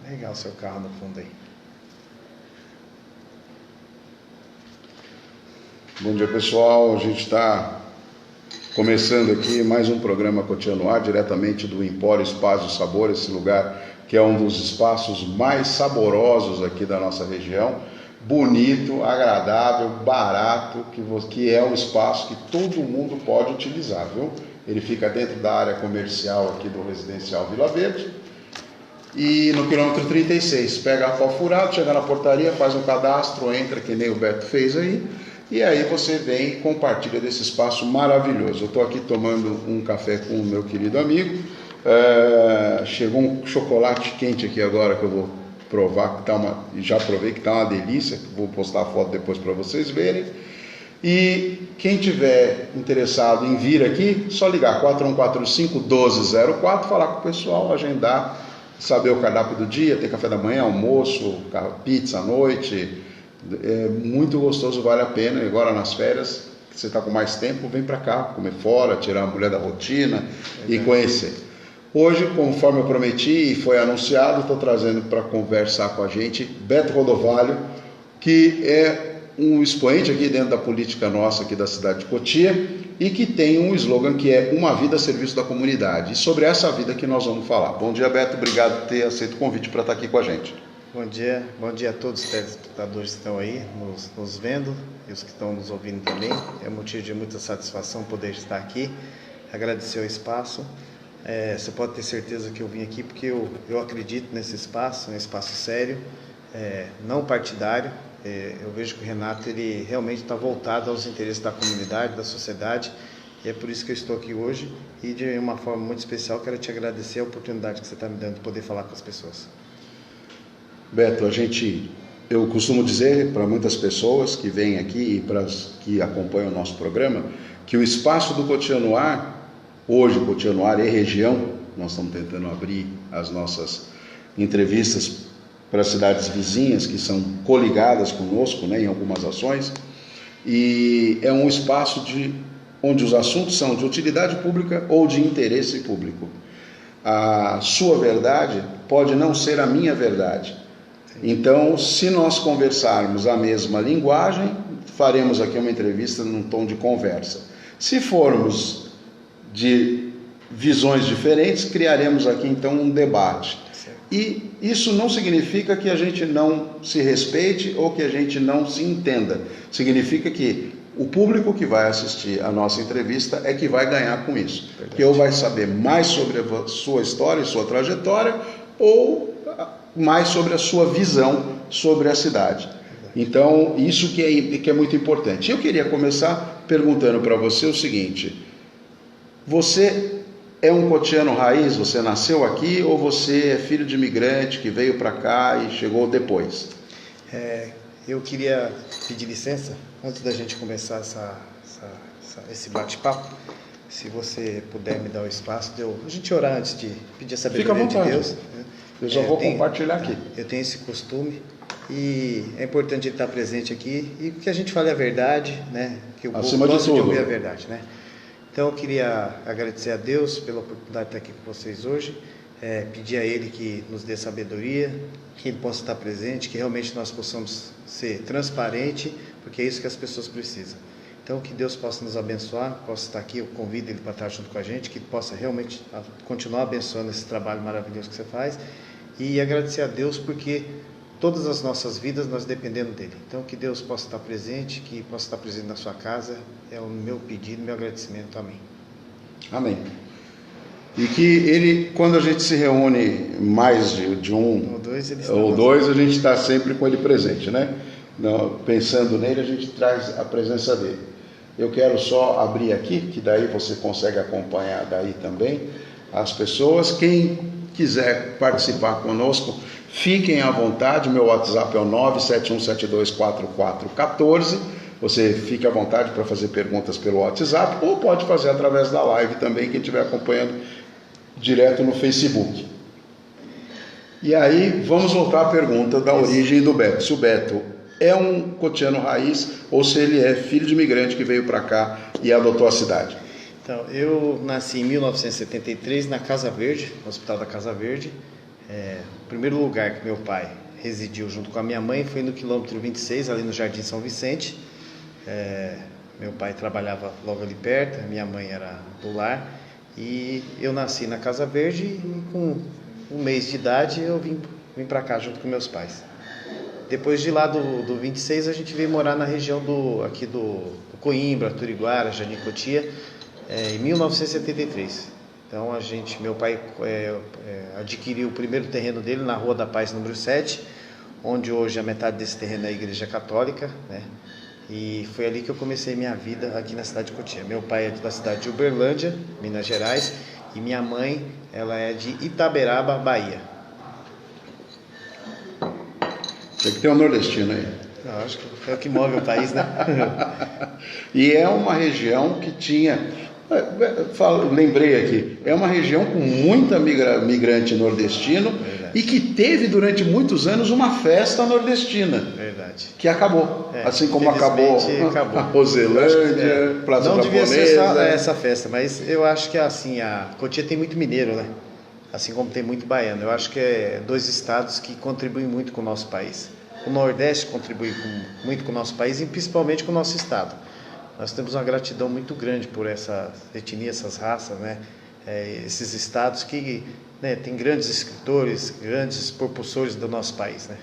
Legal o seu carro no fundo aí. Bom dia, pessoal. A gente está começando aqui mais um programa Continuar, diretamente do Empório Espaço e Sabor, esse lugar que é um dos espaços mais saborosos aqui da nossa região. Bonito, agradável, barato, que é um espaço que todo mundo pode utilizar, viu? Ele fica dentro da área comercial aqui do Residencial Vila Verde. E no quilômetro 36, pega a pau furado, chega na portaria, faz um cadastro, entra que nem o Beto fez aí. E aí você vem e compartilha desse espaço maravilhoso. Eu estou aqui tomando um café com o meu querido amigo. Chegou um chocolate quente aqui agora que eu vou provar, que tá já provei que está uma delícia. Vou postar a foto depois para vocês verem. E quem tiver interessado em vir aqui, só ligar 4145-1204, falar com o pessoal, agendar, saber o cardápio do dia, ter café da manhã, almoço, pizza à noite. É muito gostoso, vale a pena. E agora nas férias, que você está com mais tempo, vem para cá, comer fora, tirar a mulher da rotina e conhecer. Hoje, conforme eu prometi e foi anunciado, estou trazendo para conversar com a gente Beto Rodovalho, que é um expoente aqui dentro da política nossa aqui da cidade de Cotia e que tem um slogan que é uma vida a serviço da comunidade. E sobre essa vida que nós vamos falar. Bom dia, Beto, obrigado por ter aceito o convite para estar aqui com a gente. Bom dia a todos os telespectadores que estão aí nos vendo e os que estão nos ouvindo também. É motivo de muita satisfação poder estar aqui, agradecer o espaço. Você pode ter certeza que eu vim aqui porque eu acredito nesse espaço, um espaço sério, não partidário. Eu vejo que o Renato ele realmente está voltado aos interesses da comunidade, da sociedade, e é por isso que eu estou aqui hoje. E de uma forma muito especial quero te agradecer a oportunidade que você está me dando de poder falar com as pessoas. Beto, eu costumo dizer para muitas pessoas que vêm aqui e para as que acompanham o nosso programa, que o espaço do Continuar, hoje Continuar e região, nós estamos tentando abrir as nossas entrevistas para cidades vizinhas que são coligadas conosco, né, em algumas ações, e é um espaço onde os assuntos são de utilidade pública ou de interesse público. A sua verdade pode não ser a minha verdade. Então, se nós conversarmos a mesma linguagem, faremos aqui uma entrevista num tom de conversa. Se formos de visões diferentes, criaremos aqui então um debate. E isso não significa que a gente não se respeite ou que a gente não se entenda. Significa que o público que vai assistir a nossa entrevista é que vai ganhar com isso. Verdade. Que ou vai saber mais sobre a sua história e sua trajetória, ou mais sobre a sua visão sobre a cidade. Então, isso que é muito importante. Eu queria começar perguntando para você o seguinte: você é um cotiano raiz? Você nasceu aqui ou você é filho de imigrante que veio para cá e chegou depois? Eu queria pedir licença, antes da gente começar esse bate-papo, se você puder me dar o espaço de a gente orar antes de pedir a sabedoria de Deus. Eu já vou compartilhar aqui. Eu tenho esse costume e é importante ele estar presente aqui e que a gente fale a verdade, né? Que o povo gosta de ouvir a verdade, né? Então eu queria agradecer a Deus pela oportunidade de estar aqui com vocês hoje, pedir a Ele que nos dê sabedoria, que Ele possa estar presente, que realmente nós possamos ser transparentes, porque é isso que as pessoas precisam. Então que Deus possa nos abençoar, possa estar aqui, eu convido Ele para estar junto com a gente, que possa realmente continuar abençoando esse trabalho maravilhoso que você faz, e agradecer a Deus porque todas as nossas vidas nós dependemos dele. Então que Deus possa estar presente, que possa estar presente na sua casa, é o meu pedido, meu agradecimento. Amém. Amém. E que ele, quando a gente se reúne mais de um ou dois, a gente está sempre com ele presente, né? Pensando nele, a gente traz a presença dele. Eu quero só abrir aqui, que daí você consegue acompanhar daí também as pessoas. Quem quiser participar conosco, fiquem à vontade. Meu WhatsApp é o 971724414. Você fique à vontade para fazer perguntas pelo WhatsApp ou pode fazer através da live também, quem estiver acompanhando direto no Facebook. E aí, vamos voltar à pergunta da origem do Beto. Se o Beto é um cotiano raiz ou se ele é filho de imigrante que veio para cá e adotou a cidade. Então, eu nasci em 1973 na Casa Verde, no Hospital da Casa Verde. O primeiro lugar que meu pai residiu junto com a minha mãe foi no quilômetro 26, ali no Jardim São Vicente. Meu pai trabalhava logo ali perto, minha mãe era do lar, e eu nasci na Casa Verde e com um mês de idade eu vim para cá junto com meus pais. Depois de lá do 26 a gente veio morar na região aqui do Coimbra, Turiguara, Jardim Cotia, em 1973. Então meu pai adquiriu o primeiro terreno dele na Rua da Paz, número 7, onde hoje a metade desse terreno é a Igreja Católica, né? E foi ali que eu comecei minha vida aqui na cidade de Cotia. Meu pai é da cidade de Uberlândia, Minas Gerais, e minha mãe, ela é de Itaberaba, Bahia. Tem que ter um nordestino aí. Eu acho que é o que move o país, né? E é uma região que tinha... Lembrei aqui, é uma região com muita migrante nordestino. Verdade. E que teve durante muitos anos uma festa nordestina. Verdade. Que acabou. Assim como acabou a Roselândia, Praça Não Japonesa. devia ser só essa festa, mas eu acho que assim, a Cotia tem muito mineiro, né? Assim como tem muito baiano. Eu acho que é 2 estados que contribuem muito com o nosso país. O Nordeste contribui muito com o nosso país e principalmente com o nosso estado. Nós temos uma gratidão muito grande por essa etnia, essas raças, né? Esses estados que, né, tem grandes escritores, grandes propulsores do nosso país, né?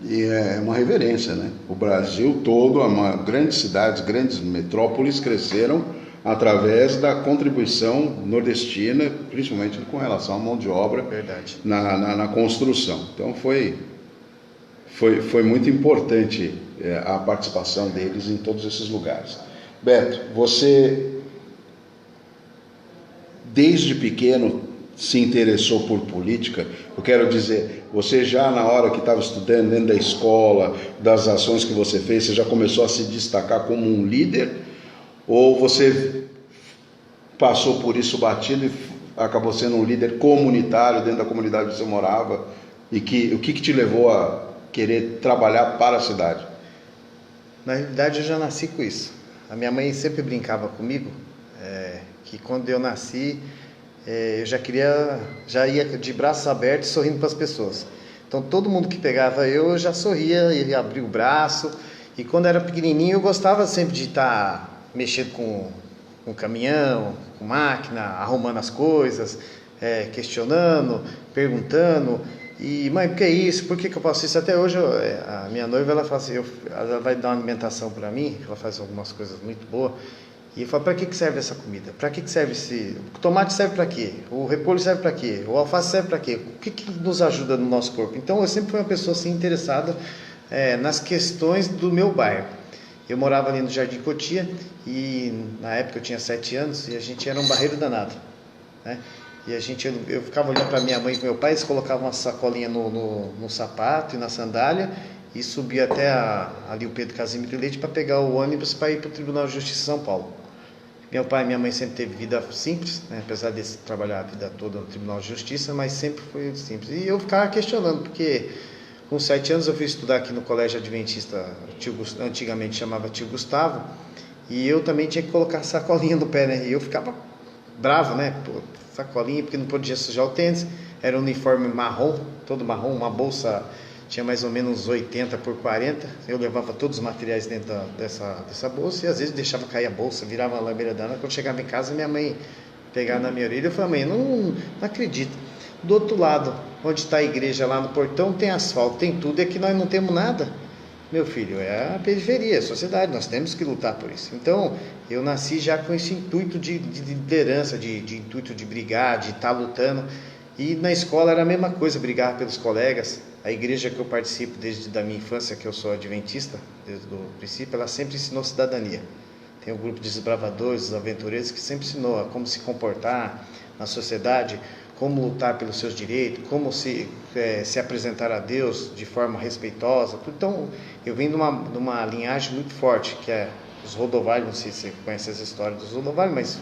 E é uma reverência, né? O Brasil todo, grandes cidades, grandes metrópoles cresceram através da contribuição nordestina, principalmente com relação à mão de obra. Verdade. Na construção. Então foi muito importante a participação deles em todos esses lugares. Beto, você desde pequeno se interessou por política? Eu quero dizer, você já na hora que estava estudando dentro da escola, das ações que você fez, você já começou a se destacar como um líder? Ou você passou por isso batido e acabou sendo um líder comunitário dentro da comunidade que você morava? E o que te levou a querer trabalhar para a cidade? Na realidade eu já nasci com isso. A minha mãe sempre brincava comigo que quando eu nasci eu já ia de braços abertos sorrindo para as pessoas. Então todo mundo que pegava eu já sorria, ia abrir o braço. E quando era pequenininho eu gostava sempre de estar mexendo com caminhão, com máquina, arrumando as coisas, questionando, perguntando. E, mãe, por que isso? Por que eu faço isso? Até hoje, a minha noiva, ela fala assim, ela vai dar uma alimentação para mim, ela faz algumas coisas muito boas, e eu falo, para que serve essa comida? Para que serve o tomate serve para quê? O repolho serve para quê? O alface serve para quê? O que nos ajuda no nosso corpo? Então, eu sempre fui uma pessoa assim, interessada nas questões do meu bairro. Eu morava ali no Jardim Cotia, e na época eu tinha 7 anos, e a gente era um barreiro danado, né? E eu ficava olhando para minha mãe e meu pai, eles colocavam uma sacolinha no sapato e na sandália e subia até ali o Pedro Casimiro Leite para pegar o ônibus para ir para o Tribunal de Justiça de São Paulo. Meu pai e minha mãe sempre teve vida simples, né? Apesar de trabalhar a vida toda no Tribunal de Justiça, mas sempre foi simples. E eu ficava questionando, porque com 7 anos eu fui estudar aqui no Colégio Adventista, antigamente chamava Tio Gustavo, e eu também tinha que colocar sacolinha no pé, né? E eu ficava bravo, né? Sacolinha, porque não podia sujar o tênis, era um uniforme marrom, todo marrom, uma bolsa tinha mais ou menos 80 por 40, eu levava todos os materiais dentro dessa bolsa, e às vezes deixava cair a bolsa, virava uma lameira dana. Quando chegava em casa, minha mãe pegava na minha orelha, eu falei, mãe, não acredito, do outro lado, onde está a igreja, lá no portão, tem asfalto, tem tudo, e aqui nós não temos nada. Meu filho, é a periferia, é a sociedade, nós temos que lutar por isso. Então, eu nasci já com esse intuito de liderança, de intuito de brigar, de estar lutando. E na escola era a mesma coisa, brigar pelos colegas. A igreja que eu participo desde a minha infância, que eu sou adventista, desde o princípio, ela sempre ensinou cidadania. Tem um grupo de desbravadores, dos aventureiros, que sempre ensinou a como se comportar na sociedade, como lutar pelos seus direitos, como se apresentar a Deus de forma respeitosa. Então, eu venho de uma linhagem muito forte, que é os Rodovalho. Não sei se você conhece as histórias dos Rodovalho, mas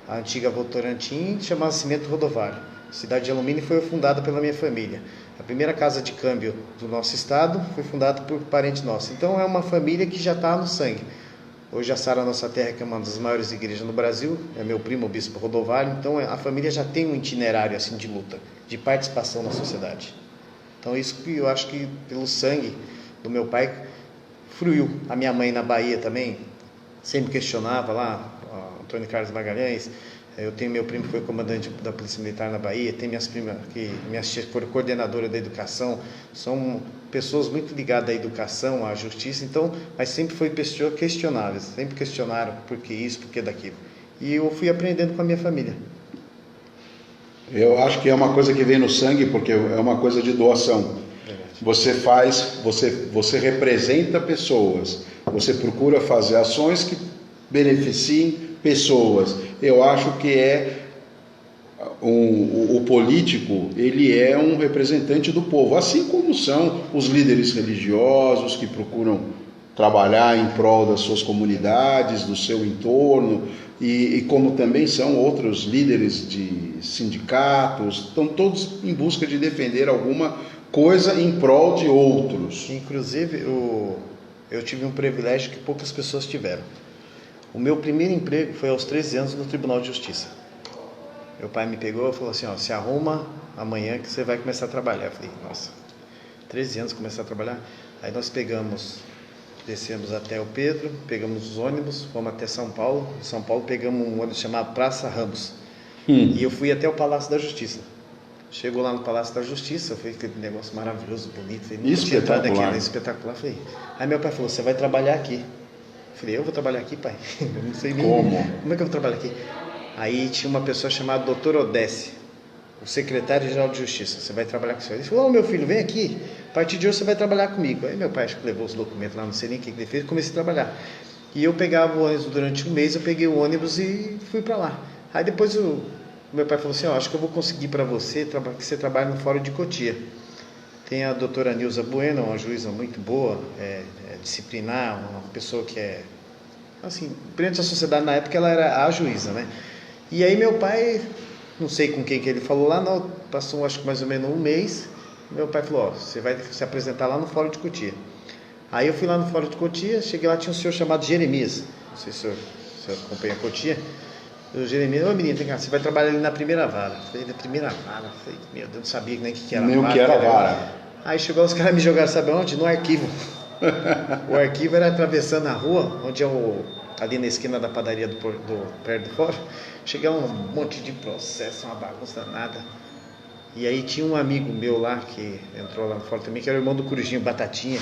a antiga Votorantim chamava Cimento Rodovalho. A cidade de Alumínio foi fundada pela minha família. A primeira casa de câmbio do nosso estado foi fundada por parente nosso. Então, é uma família que já está no sangue. Hoje a Sara Nossa Terra, que é uma das maiores igrejas no Brasil, é meu primo, o bispo Rodovalho, então a família já tem um itinerário assim de luta, de participação na sociedade. Então isso que eu acho que pelo sangue do meu pai fruiu. A minha mãe na Bahia também sempre questionava lá, Antônio Carlos Magalhães. Eu tenho meu primo que foi comandante da Polícia Militar na Bahia, tem minhas primas que minhas tias foram coordenadora da educação, são pessoas muito ligadas à educação, à justiça, então, mas sempre foi pessoas questionáveis, sempre questionaram por que isso, por que daquilo. E eu fui aprendendo com a minha família. Eu acho que é uma coisa que vem no sangue, porque é uma coisa de doação. Verdade. Você faz, você representa pessoas, você procura fazer ações que beneficiem pessoas. Eu acho que o político, ele é um representante do povo, assim como são os líderes religiosos que procuram trabalhar em prol das suas comunidades, do seu entorno, e como também são outros líderes de sindicatos, estão todos em busca de defender alguma coisa em prol de outros. Inclusive, eu tive um privilégio que poucas pessoas tiveram. O meu primeiro emprego foi aos 13 anos no Tribunal de Justiça. Meu pai me pegou e falou assim, se arruma amanhã que você vai começar a trabalhar. Eu falei, nossa, 13 anos começar a trabalhar? Aí nós descemos até o Pedro, pegamos os ônibus, fomos até São Paulo. Em São Paulo pegamos um ônibus chamado Praça Ramos. E eu fui até o Palácio da Justiça. Chegou lá no Palácio da Justiça, foi aquele negócio maravilhoso, bonito. Espetacular. Falei. Aí meu pai falou, você vai trabalhar aqui. Falei, eu vou trabalhar aqui, pai? Eu não sei nem como é que eu vou trabalhar aqui. Aí tinha uma pessoa chamada Dr. Odesse, o secretário-geral de Justiça. Você vai trabalhar com o senhor. Ele falou, meu filho, vem aqui, a partir de hoje você vai trabalhar comigo. Aí meu pai acho que levou os documentos lá, não sei nem o que ele fez, e comecei a trabalhar. E eu pegava o ônibus durante um mês, eu peguei o ônibus e fui para lá. Aí depois meu pai falou assim, acho que eu vou conseguir para você que você trabalhe no Fórum de Cotia. Tem a doutora Nilza Bueno, uma juíza muito boa, disciplinar, uma pessoa que é, assim, perante a sociedade na época ela era a juíza, né? E aí meu pai, não sei com quem que ele falou lá, não, passou acho que mais ou menos um mês, meu pai falou, você vai se apresentar lá no Fórum de Cotia. Aí eu fui lá no Fórum de Cotia, cheguei lá, tinha um senhor chamado Jeremias, não sei se o senhor acompanha a Cotia. O Jeremias, menino, você vai trabalhar ali na primeira vara. Falei, na primeira vara? Falei, meu Deus, não sabia nem o que era nem vara. Nem o que era vara. Aí chegou os caras me jogaram, sabe onde? No arquivo. O arquivo era atravessando a rua, onde é ali na esquina da padaria perto do fórum. Cheguei um monte de processo, uma bagunça danada. E aí tinha um amigo meu lá, que entrou lá no fórum também, que era o irmão do Corujinho, Batatinha.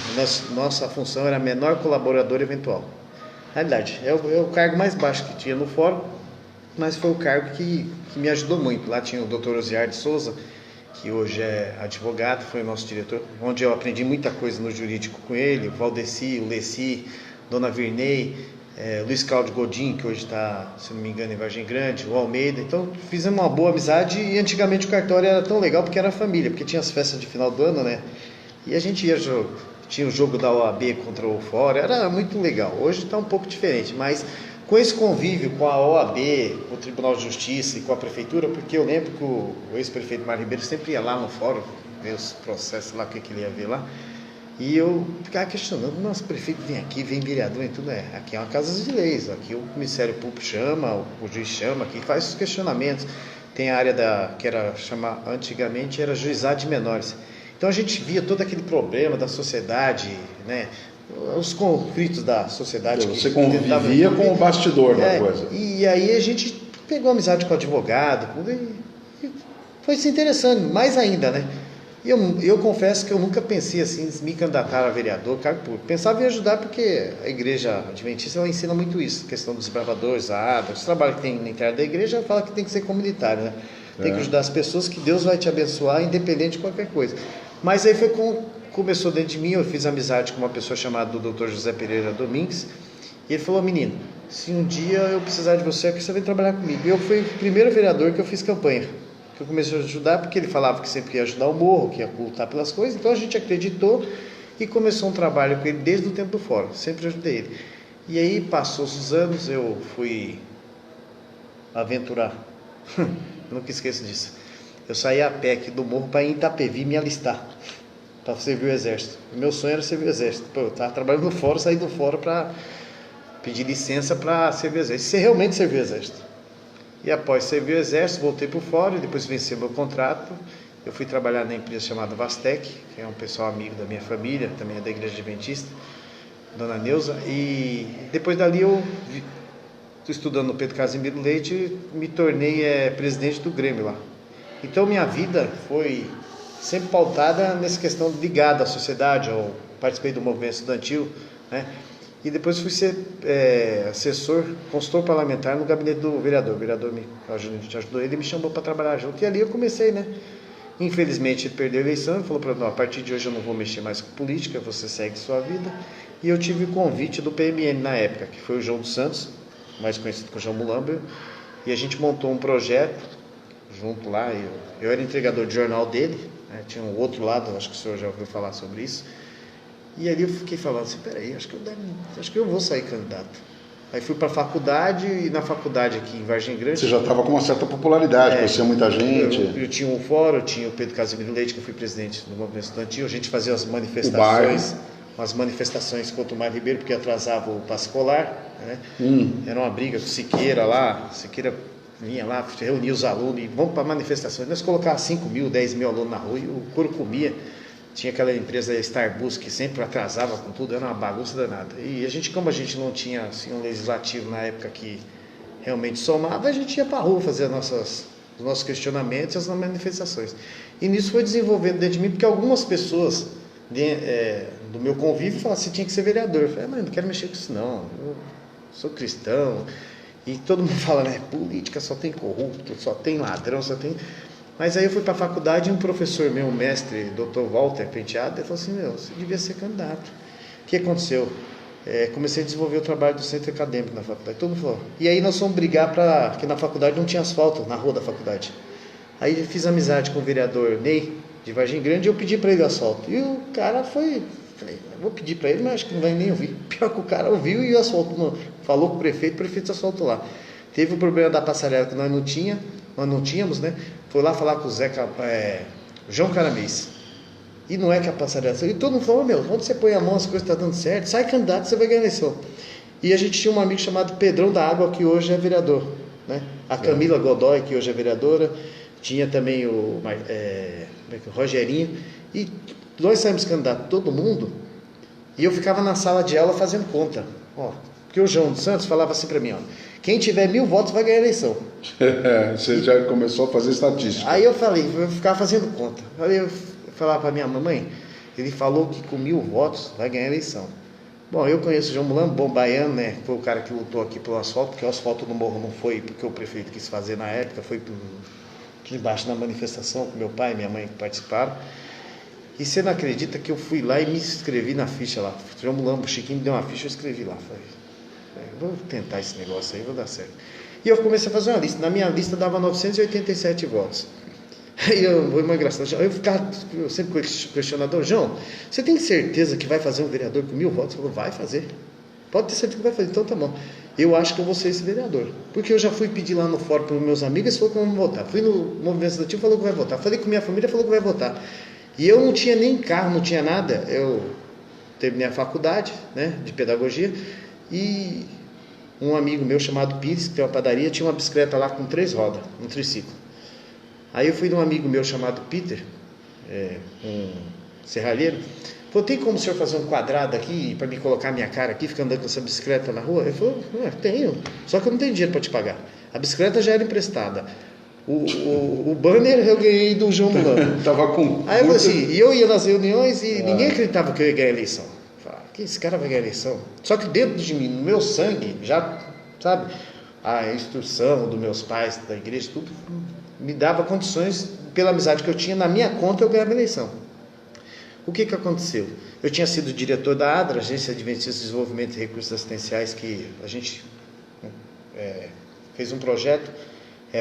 Nossa função era menor colaborador eventual. Na realidade, é o cargo mais baixo que tinha no fórum, mas foi o cargo que me ajudou muito. Lá tinha o Dr. Osiar de Souza, que hoje é advogado, foi o nosso diretor, onde eu aprendi muita coisa no jurídico com ele, o Valdeci, o Leci, Dona Virney, Luiz Cláudio Godinho, que hoje está, se não me engano, em Vargem Grande, o Almeida. Então fizemos uma boa amizade e antigamente o cartório era tão legal porque era família, porque tinha as festas de final do ano, né? E a gente ia, tinha o jogo da OAB contra o Fórum, era muito legal. Hoje está um pouco diferente, mas com esse convívio com a OAB, com o Tribunal de Justiça e com a Prefeitura, porque eu lembro que o ex-prefeito Mário Ribeiro sempre ia lá no fórum, ver os processos lá, o que ele ia ver lá, e eu ficava questionando, nosso prefeito vem aqui, vem vereador e tudo, aqui é uma casa de leis, aqui o Ministério Público chama, o juiz chama, aqui faz os questionamentos, tem a área que era antigamente era juizado de menores, então a gente via todo aquele problema da sociedade, né, os conflitos da sociedade. Você convivia com o bastidor da coisa. E aí a gente pegou amizade com o advogado, e foi se interessando, mais ainda, né? Eu confesso que eu nunca pensei assim, em me candidatar a vereador, cargo público. Pensava em ajudar porque a igreja adventista ela ensina muito isso, questão dos desbravadores, os trabalhos que tem na entrada da igreja, fala que tem que ser comunitário, né? Tem que ajudar as pessoas, que Deus vai te abençoar, independente de qualquer coisa. Mas aí começou dentro de mim, eu fiz amizade com uma pessoa chamada do Dr. José Pereira Domingues, e ele falou, menino, se um dia eu precisar de você, aqui você vem trabalhar comigo. E eu fui o primeiro vereador que eu fiz campanha, que eu comecei a ajudar, porque ele falava que sempre ia ajudar o morro, que ia lutar pelas coisas, então a gente acreditou e começou um trabalho com ele desde o tempo do fórum, sempre ajudei ele. E aí passou os anos, eu fui aventurar, nunca esqueço disso, eu saí a pé aqui do morro para ir em Itapevi me alistar, para servir o exército. O meu sonho era servir o exército. Eu estava trabalhando no fórum, saí do fórum para pedi licença para servir o exército. Você realmente serviu o exército. E após servir o exército, voltei para o fórum, depois venci meu contrato. Eu fui trabalhar na empresa chamada Vastec, que é um pessoal amigo da minha família, também é da Igreja Adventista, Dona Neuza. E depois dali eu estou estudando no Pedro Casimiro Leite e me tornei presidente do Grêmio lá. Então minha vida foi sempre pautada nessa questão ligada à sociedade. Eu participei do movimento estudantil, né? E depois fui ser assessor, consultor parlamentar no gabinete do vereador. O vereador a gente ajudou ele e me chamou para trabalhar junto. E ali eu comecei, né? Infelizmente ele perdeu a eleição, ele falou para mim, a partir de hoje eu não vou mexer mais com política, você segue sua vida. E eu tive o convite do PMN na época, que foi o João dos Santos, mais conhecido como João Mulamber, e a gente montou um projeto junto lá. Eu era entregador de jornal dele, né? Tinha um outro lado, acho que o senhor já ouviu falar sobre isso. E ali eu fiquei falando assim, peraí, acho que eu vou sair candidato. Aí fui para a faculdade, e na faculdade aqui em Vargem Grande... Você já estava com uma certa popularidade, conhecia muita gente. Eu tinha um fórum, eu tinha o Pedro Casimiro Leite, que eu fui presidente do movimento estudantil, a gente fazia as manifestações contra o Mário Ribeiro, porque atrasava o passe escolar, né? Era uma briga com o Siqueira lá, Siqueira vinha lá, reunia os alunos e vamos para manifestações. Nós colocávamos 5 mil, 10 mil alunos na rua e o couro comia. Tinha aquela empresa Starbus que sempre atrasava com tudo, era uma bagunça danada. E a gente, como a gente não tinha assim, um legislativo na época que realmente somava, a gente ia para a rua fazer os nossos questionamentos e as manifestações. E nisso foi desenvolvendo dentro de mim, porque algumas pessoas do meu convívio falavam, você tinha que ser vereador. Eu falei, mas não quero mexer com isso não, eu sou cristão. E todo mundo fala, né, política só tem corrupto, só tem ladrão, só tem... Mas aí eu fui para a faculdade e um professor meu, mestre, Dr. Walter Penteado, ele falou assim, você devia ser candidato. O que aconteceu? Comecei a desenvolver o trabalho do centro acadêmico na faculdade. Todo mundo falou. E aí nós fomos brigar porque na faculdade não tinha asfalto, na rua da faculdade. Aí eu fiz amizade com o vereador Ney, de Vargem Grande, e eu pedi para ele o asfalto. E o cara falei, vou pedir para ele, mas acho que não vai nem ouvir. Pior que o cara ouviu e o asfalto não, falou com o prefeito asfaltou lá. Teve o problema da passarela que nós não tínhamos, né? Foi lá falar com o João Caramês. E não é que a passarela... E todo mundo falou, onde você põe a mão, as coisas estão dando certo, sai candidato, você vai ganhar a eleição. E a gente tinha um amigo chamado Pedrão da Água, que hoje é vereador, né? A Camila Godoy, que hoje é vereadora, tinha também o Rogerinho, e nós saímos candidatos, todo mundo, e eu ficava na sala de aula fazendo conta. Porque o João dos Santos falava assim para mim, quem tiver 1000 votos vai ganhar a eleição. Você já começou a fazer estatística. Aí eu ficava fazendo conta. Aí eu falava para minha mamãe, ele falou que com 1000 votos vai ganhar a eleição. Bom, eu conheço o João Mulambo, bom baiano, né? Foi o cara que lutou aqui pelo asfalto, porque o asfalto no morro não foi porque o prefeito quis fazer na época, foi aqui embaixo na manifestação, com meu pai e minha mãe que participaram. E você não acredita que eu fui lá e me inscrevi na ficha lá. O João Mulambo, o Chiquinho me deu uma ficha, eu escrevi lá. Falei, vou tentar esse negócio aí, vou dar certo. E eu comecei a fazer uma lista. Na minha lista dava 987 votos. Aí foi uma engraçado. Eu sempre questionador, João, você tem certeza que vai fazer um vereador com 1000 votos? Ele falou, vai fazer. Pode ter certeza que vai fazer. Então tá bom. Eu acho que eu vou ser esse vereador. Porque eu já fui pedir lá no fórum para os meus amigos, eles falaram que vão votar. Fui no movimento estudantil, falou que vai votar. Falei com minha família, falou que vai votar. E eu não tinha nem carro, não tinha nada. Eu terminei a faculdade, né, de pedagogia, e um amigo meu chamado Pires, que tem uma padaria, tinha uma bicicleta lá com 3 rodas, um triciclo. Aí eu fui de um amigo meu chamado Peter, um serralheiro, falou, tem como o senhor fazer um quadrado aqui para me colocar minha cara aqui, ficar andando com essa bicicleta na rua? Ele falou, tenho, só que eu não tenho dinheiro para te pagar. A bicicleta já era emprestada. O banner eu ganhei do João Mulambo. Tava com aí eu falei assim, e eu ia nas reuniões e ninguém acreditava que eu ia ganhar a eleição. Eu falei, que esse cara vai ganhar a eleição? Só que dentro de mim, no meu sangue, já, sabe, a instrução dos meus pais, da igreja, tudo, me dava condições, pela amizade que eu tinha, na minha conta eu ganhava a eleição. O que aconteceu? Eu tinha sido diretor da ADRA, Agência Adventista de Desenvolvimento e Recursos Assistenciais, que a gente fez um projeto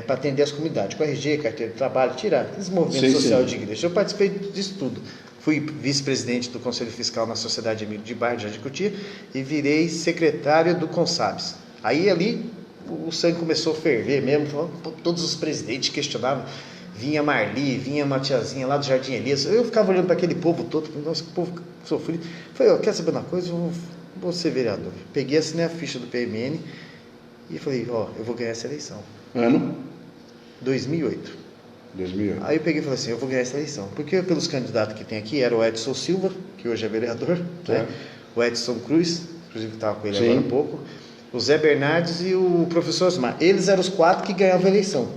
para atender as comunidades, com RG, carteira de trabalho, tirar desenvolvimento social de igreja. Eu participei disso tudo. Fui vice-presidente do Conselho Fiscal na Sociedade Amigo de Bairro de Jardim Cotia e virei secretário do Consabes. Aí ali o sangue começou a ferver mesmo, todos os presidentes questionavam, vinha Marli, vinha uma tiazinha lá do Jardim Elias, eu ficava olhando para aquele povo todo, nossa, que povo sofrido. Falei, quer saber uma coisa, vou ser vereador. Peguei, assinei a ficha do PMN e falei, ó, eu vou ganhar essa eleição. Ano? 2008. 2008. Aí eu peguei e falei assim, eu vou ganhar essa eleição. Porque pelos candidatos que tem aqui, era o Edson Silva, que hoje é vereador, né? O Edson Cruz, inclusive estava com ele agora há pouco, o Zé Bernardes e o professor Osmar. Eles eram os 4 que ganhavam a eleição.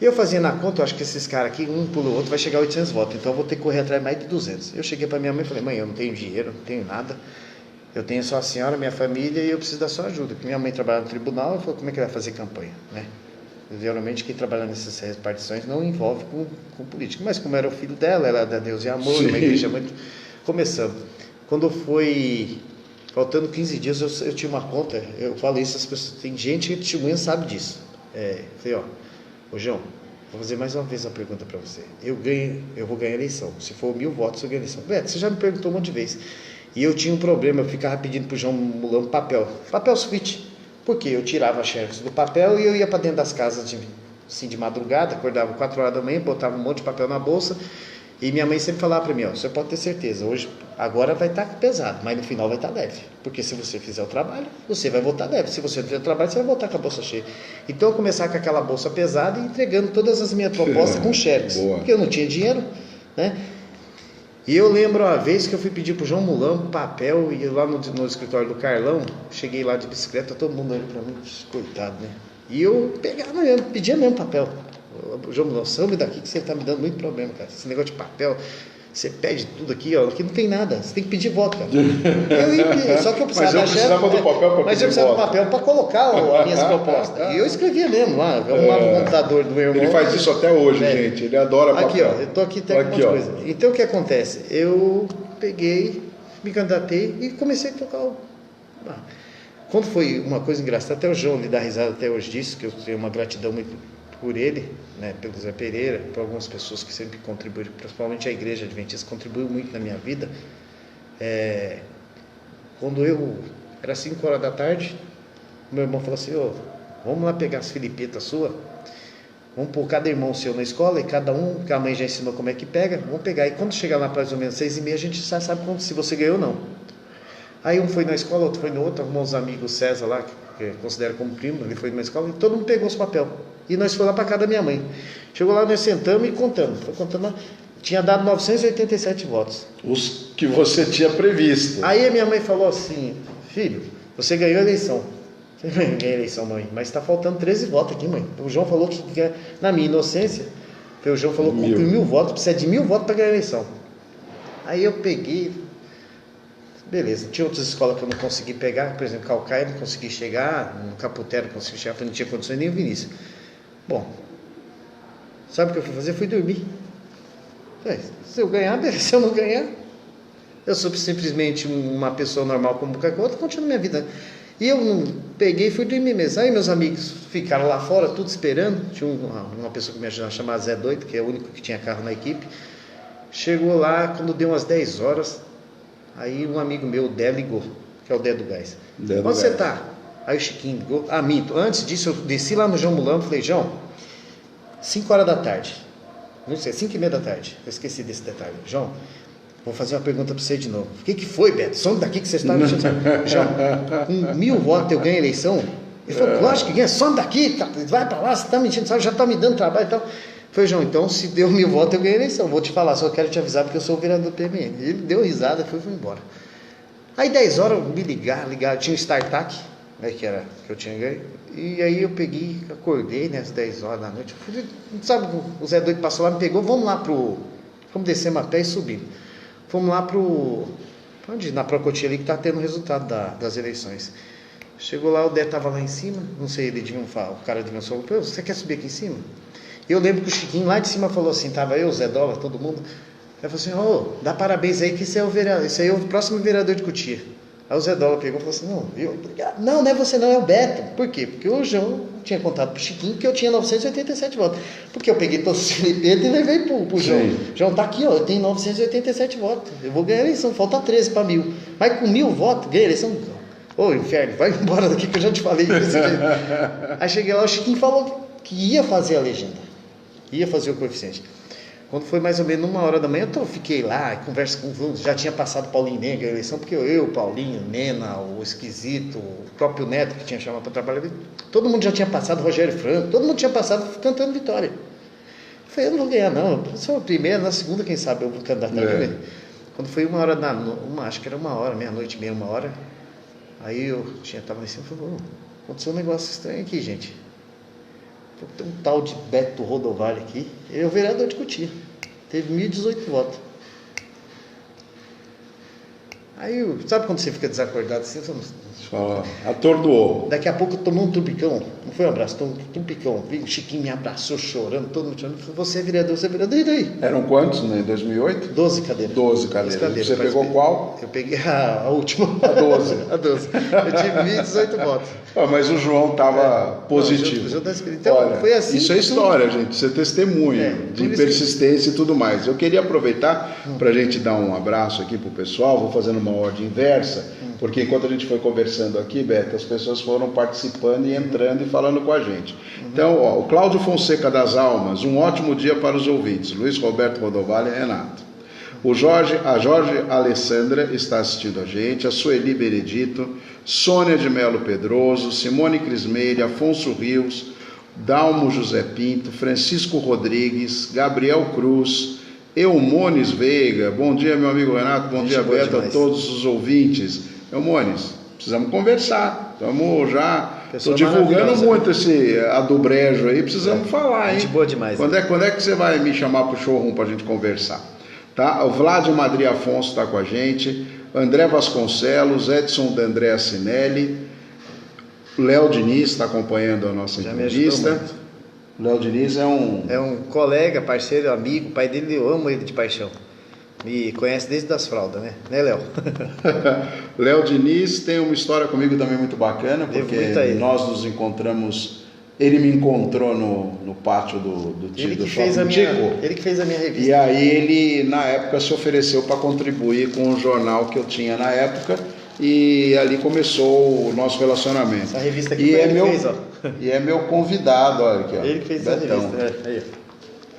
Eu fazia na conta, eu acho que esses caras aqui, um pelo outro, vai chegar a 800 votos. Então eu vou ter que correr atrás de mais de 200. Eu cheguei para minha mãe e falei, mãe, eu não tenho dinheiro, não tenho nada. Eu tenho só a senhora, minha família, e eu preciso da sua ajuda. Porque minha mãe trabalha no tribunal, eu falei, como é que ela vai fazer campanha, né? Geralmente quem trabalha nessas repartições não envolve com política. Mas como era o filho dela, ela era da Deus e Amor, uma igreja muito... Começamos. Quando foi... Faltando 15 dias, eu tinha uma conta, eu falo isso, as pessoas, tem gente que testemunha sabe disso. Falei, ó, ô João, vou fazer mais uma vez uma pergunta para você. Eu vou ganhar a eleição. Se for 1000 votos, eu ganho a eleição. Beto, você já me perguntou um monte de vezes. E eu tinha um problema, eu ficava pedindo pro João Mulão papel sulfite. Por quê? Eu tirava a xerox do papel e eu ia para dentro das casas de madrugada, acordava 4 horas da manhã, botava um monte de papel na bolsa. E minha mãe sempre falava para mim, ó, você pode ter certeza, agora vai estar pesado, mas no final vai estar leve. Porque se você fizer o trabalho, você vai voltar leve. Se você não fizer o trabalho, você vai voltar com a bolsa cheia. Então eu começava com aquela bolsa pesada e entregando todas as minhas propostas com xerox. Porque eu não tinha dinheiro, né? E eu lembro uma vez que eu fui pedir pro João Mulão papel, e lá no escritório do Carlão, cheguei lá de bicicleta, todo mundo olhando para mim, coitado, né? E eu pedia mesmo papel. João Mulão, some daqui que você está me dando muito problema, cara. Esse negócio de papel, você pede tudo aqui, ó, aqui não tem nada, você tem que pedir voto, cara. Só que eu precisava do papel para pedir voto. Mas eu precisava do papel para colocar as minhas propostas. E eu escrevia mesmo lá, o computador do meu irmão. Ele faz isso até hoje, gente, ele adora papel. Aqui, ó, eu tô aqui até com uma coisa. Então o que acontece? Eu peguei, me candidatei e comecei a tocar Quando foi uma coisa engraçada, até o João lhe dá risada até hoje disso, que eu tenho uma gratidão muito por ele, né, pelo Zé Pereira, por algumas pessoas que sempre contribuíram, principalmente a Igreja Adventista, contribuiu muito na minha vida. Quando era 5 horas da tarde, meu irmão falou assim, vamos lá pegar as filipetas suas, vamos pôr cada irmão seu na escola, e cada um, que a mãe já ensinou como é que pega, vamos pegar, e quando chegar lá mais ou menos 6h30, a gente já sabe se você ganhou ou não. Aí um foi na escola, outro foi no outro, arrumou uns amigos César lá, que eu considero como primo, ele foi numa escola, e todo mundo pegou os papéis. E nós fomos lá para casa da minha mãe. Chegou lá, nós sentamos e contamos. Foi contando lá, tinha dado 987 votos. Os que você tinha previsto. Aí a minha mãe falou assim, filho, você ganhou a eleição. Eu ganhei a eleição, mãe, mas está faltando 13 votos aqui, mãe. O João falou que, na minha inocência, o João falou que 1000 votos, precisa de 1000 votos para ganhar a eleição. Aí eu peguei, beleza, tinha outras escolas que eu não consegui pegar, por exemplo, Calcaia não consegui chegar, no Caputero não consegui chegar, não tinha condições, nem o Vinícius. Bom, sabe o que eu fui fazer? Fui dormir. Se eu ganhar, beleza. Se eu não ganhar, eu sou simplesmente uma pessoa normal como qualquer outra, continuo minha vida. E eu peguei e fui dormir mesmo. Aí meus amigos ficaram lá fora, tudo esperando. Tinha uma pessoa que me ajudava, chamada Zé Doido, que é o único que tinha carro na equipe. Chegou lá, quando deu umas 10 horas, aí um amigo meu, o Dé, ligou, que é o Dé do Gás. Onde você está? Aí o Chiquinho ligou, minto, antes disso eu desci lá no João Mulão e falei, João, 5 horas da tarde, não sei, 5h30 da tarde, eu esqueci desse detalhe. João, vou fazer uma pergunta para você de novo. O que foi, Beto? Some daqui que você está mexendo. João, com 1000 votos eu ganho a eleição? Ele falou, lógico que ganha, some daqui, vai para lá, você está mentindo, já está me dando trabalho e tal. Eu falei, João, então se deu 1000 votos eu ganhei a eleição, vou te falar, só quero te avisar porque eu sou o vereador do PMN. Ele deu risada, foi embora. Aí 10 horas me ligaram, tinha um StarTAC, né, que eu tinha ganho, e aí eu peguei, acordei, né, às 10 horas da noite, sabe, o Zé Doido passou lá, me pegou, vamos descer a pé e subir. Fomos lá na Procotia ali que está tendo o resultado das eleições. Chegou lá, o Dé estava lá em cima, não sei, o cara de meu sogro, você quer subir aqui em cima? Eu lembro que o Chiquinho lá de cima falou assim, tava eu, o Zé Dólar, todo mundo, ele falou assim, dá parabéns aí que esse aí é o próximo vereador de Cotia. Aí o Zé Dólar pegou e falou assim, não é você não, é o Beto. Por quê? Porque o João tinha contado pro Chiquinho que eu tinha 987 votos. Porque eu peguei todos os filipetos e levei pro João. João, tá aqui, ó, eu tenho 987 votos. Eu vou ganhar a eleição, falta 13 para 1000. Mas com 1000 votos, ganhei a eleição. Ô, inferno, vai embora daqui que eu já te falei desse jeito. Aí cheguei lá, o Chiquinho falou que ia fazer a legenda. Ia fazer o coeficiente. Quando foi mais ou menos 1h da manhã, eu fiquei lá, conversa com já tinha passado Paulinho Nenga a eleição, porque eu, Paulinho, Nena, o Esquisito, o próprio Neto que tinha chamado para trabalhar, todo mundo já tinha passado, Rogério Franco, todo mundo tinha passado cantando vitória. Eu falei, eu não vou ganhar não, eu sou a primeira, na segunda quem sabe eu vou candidatar. Quando foi 1h acho que era 1h, meia-noite, 1h, aí eu tava lá em cima e falei, aconteceu um negócio estranho aqui, gente. Tem um tal de Beto Rodovalho aqui, ele é o vereador de Cotia, teve 1.018 votos. Aí, sabe quando você fica desacordado assim? Só atordoou. Daqui a pouco tomou um tupicão, não foi um abraço, tomou um tupicão. O Chiquinho me abraçou chorando, todo mundo chorando. Você é vereador, e daí? Eram quantos, né, em 2008? 12 cadeiras. 12 cadeiras. Você pegou qual? Eu peguei a última. A 12. A 12. Eu tive 1.018 votos. Mas o João estava positivo. Então, olha, foi assim. Isso é história, gente. Isso é testemunho de persistência e tudo mais. Eu queria aproveitar para a gente dar um abraço aqui para o pessoal. Vou fazendo uma ordem inversa, porque enquanto a gente foi conversando aqui, Beto, as pessoas foram participando e entrando e falando com a gente. Então, o Cláudio Fonseca das Almas, um ótimo dia para os ouvintes. Luiz Roberto Rodovalho e Renato. A Jorge Alessandra está assistindo a gente, a Sueli Benedito, Sônia de Melo Pedroso, Simone Crismeire, Afonso Rios, Dalmo José Pinto, Francisco Rodrigues, Gabriel Cruz, Eumones Veiga. Bom dia, meu amigo Renato, bom dia, Beto, a todos os ouvintes. Eumones, precisamos conversar, estamos já... Estou divulgando muito esse adubrejo aí, precisamos falar, hein? Gente boa demais. Quando é que você vai me chamar para o showroom para a gente conversar? Tá? O Vlad Madri Afonso está com a gente, André Vasconcelos, Edson D'André Assinelli, Léo Diniz está acompanhando a nossa entrevista. Léo Diniz é um colega, parceiro, amigo, pai dele, eu amo ele de paixão. Me conhece desde as fraldas, né? Né, Léo? Léo Diniz tem uma história comigo também muito bacana, porque nós nos encontramos... Ele me encontrou no pátio do Shopping Tico. Ele que fez a minha revista. E aí ele, na época, se ofereceu para contribuir com o jornal que eu tinha na época. E ali começou o nosso relacionamento. Essa revista aqui foi ele que fez, ó. E é meu convidado, olha aqui, ó. Ele que fez essa revista. Aí.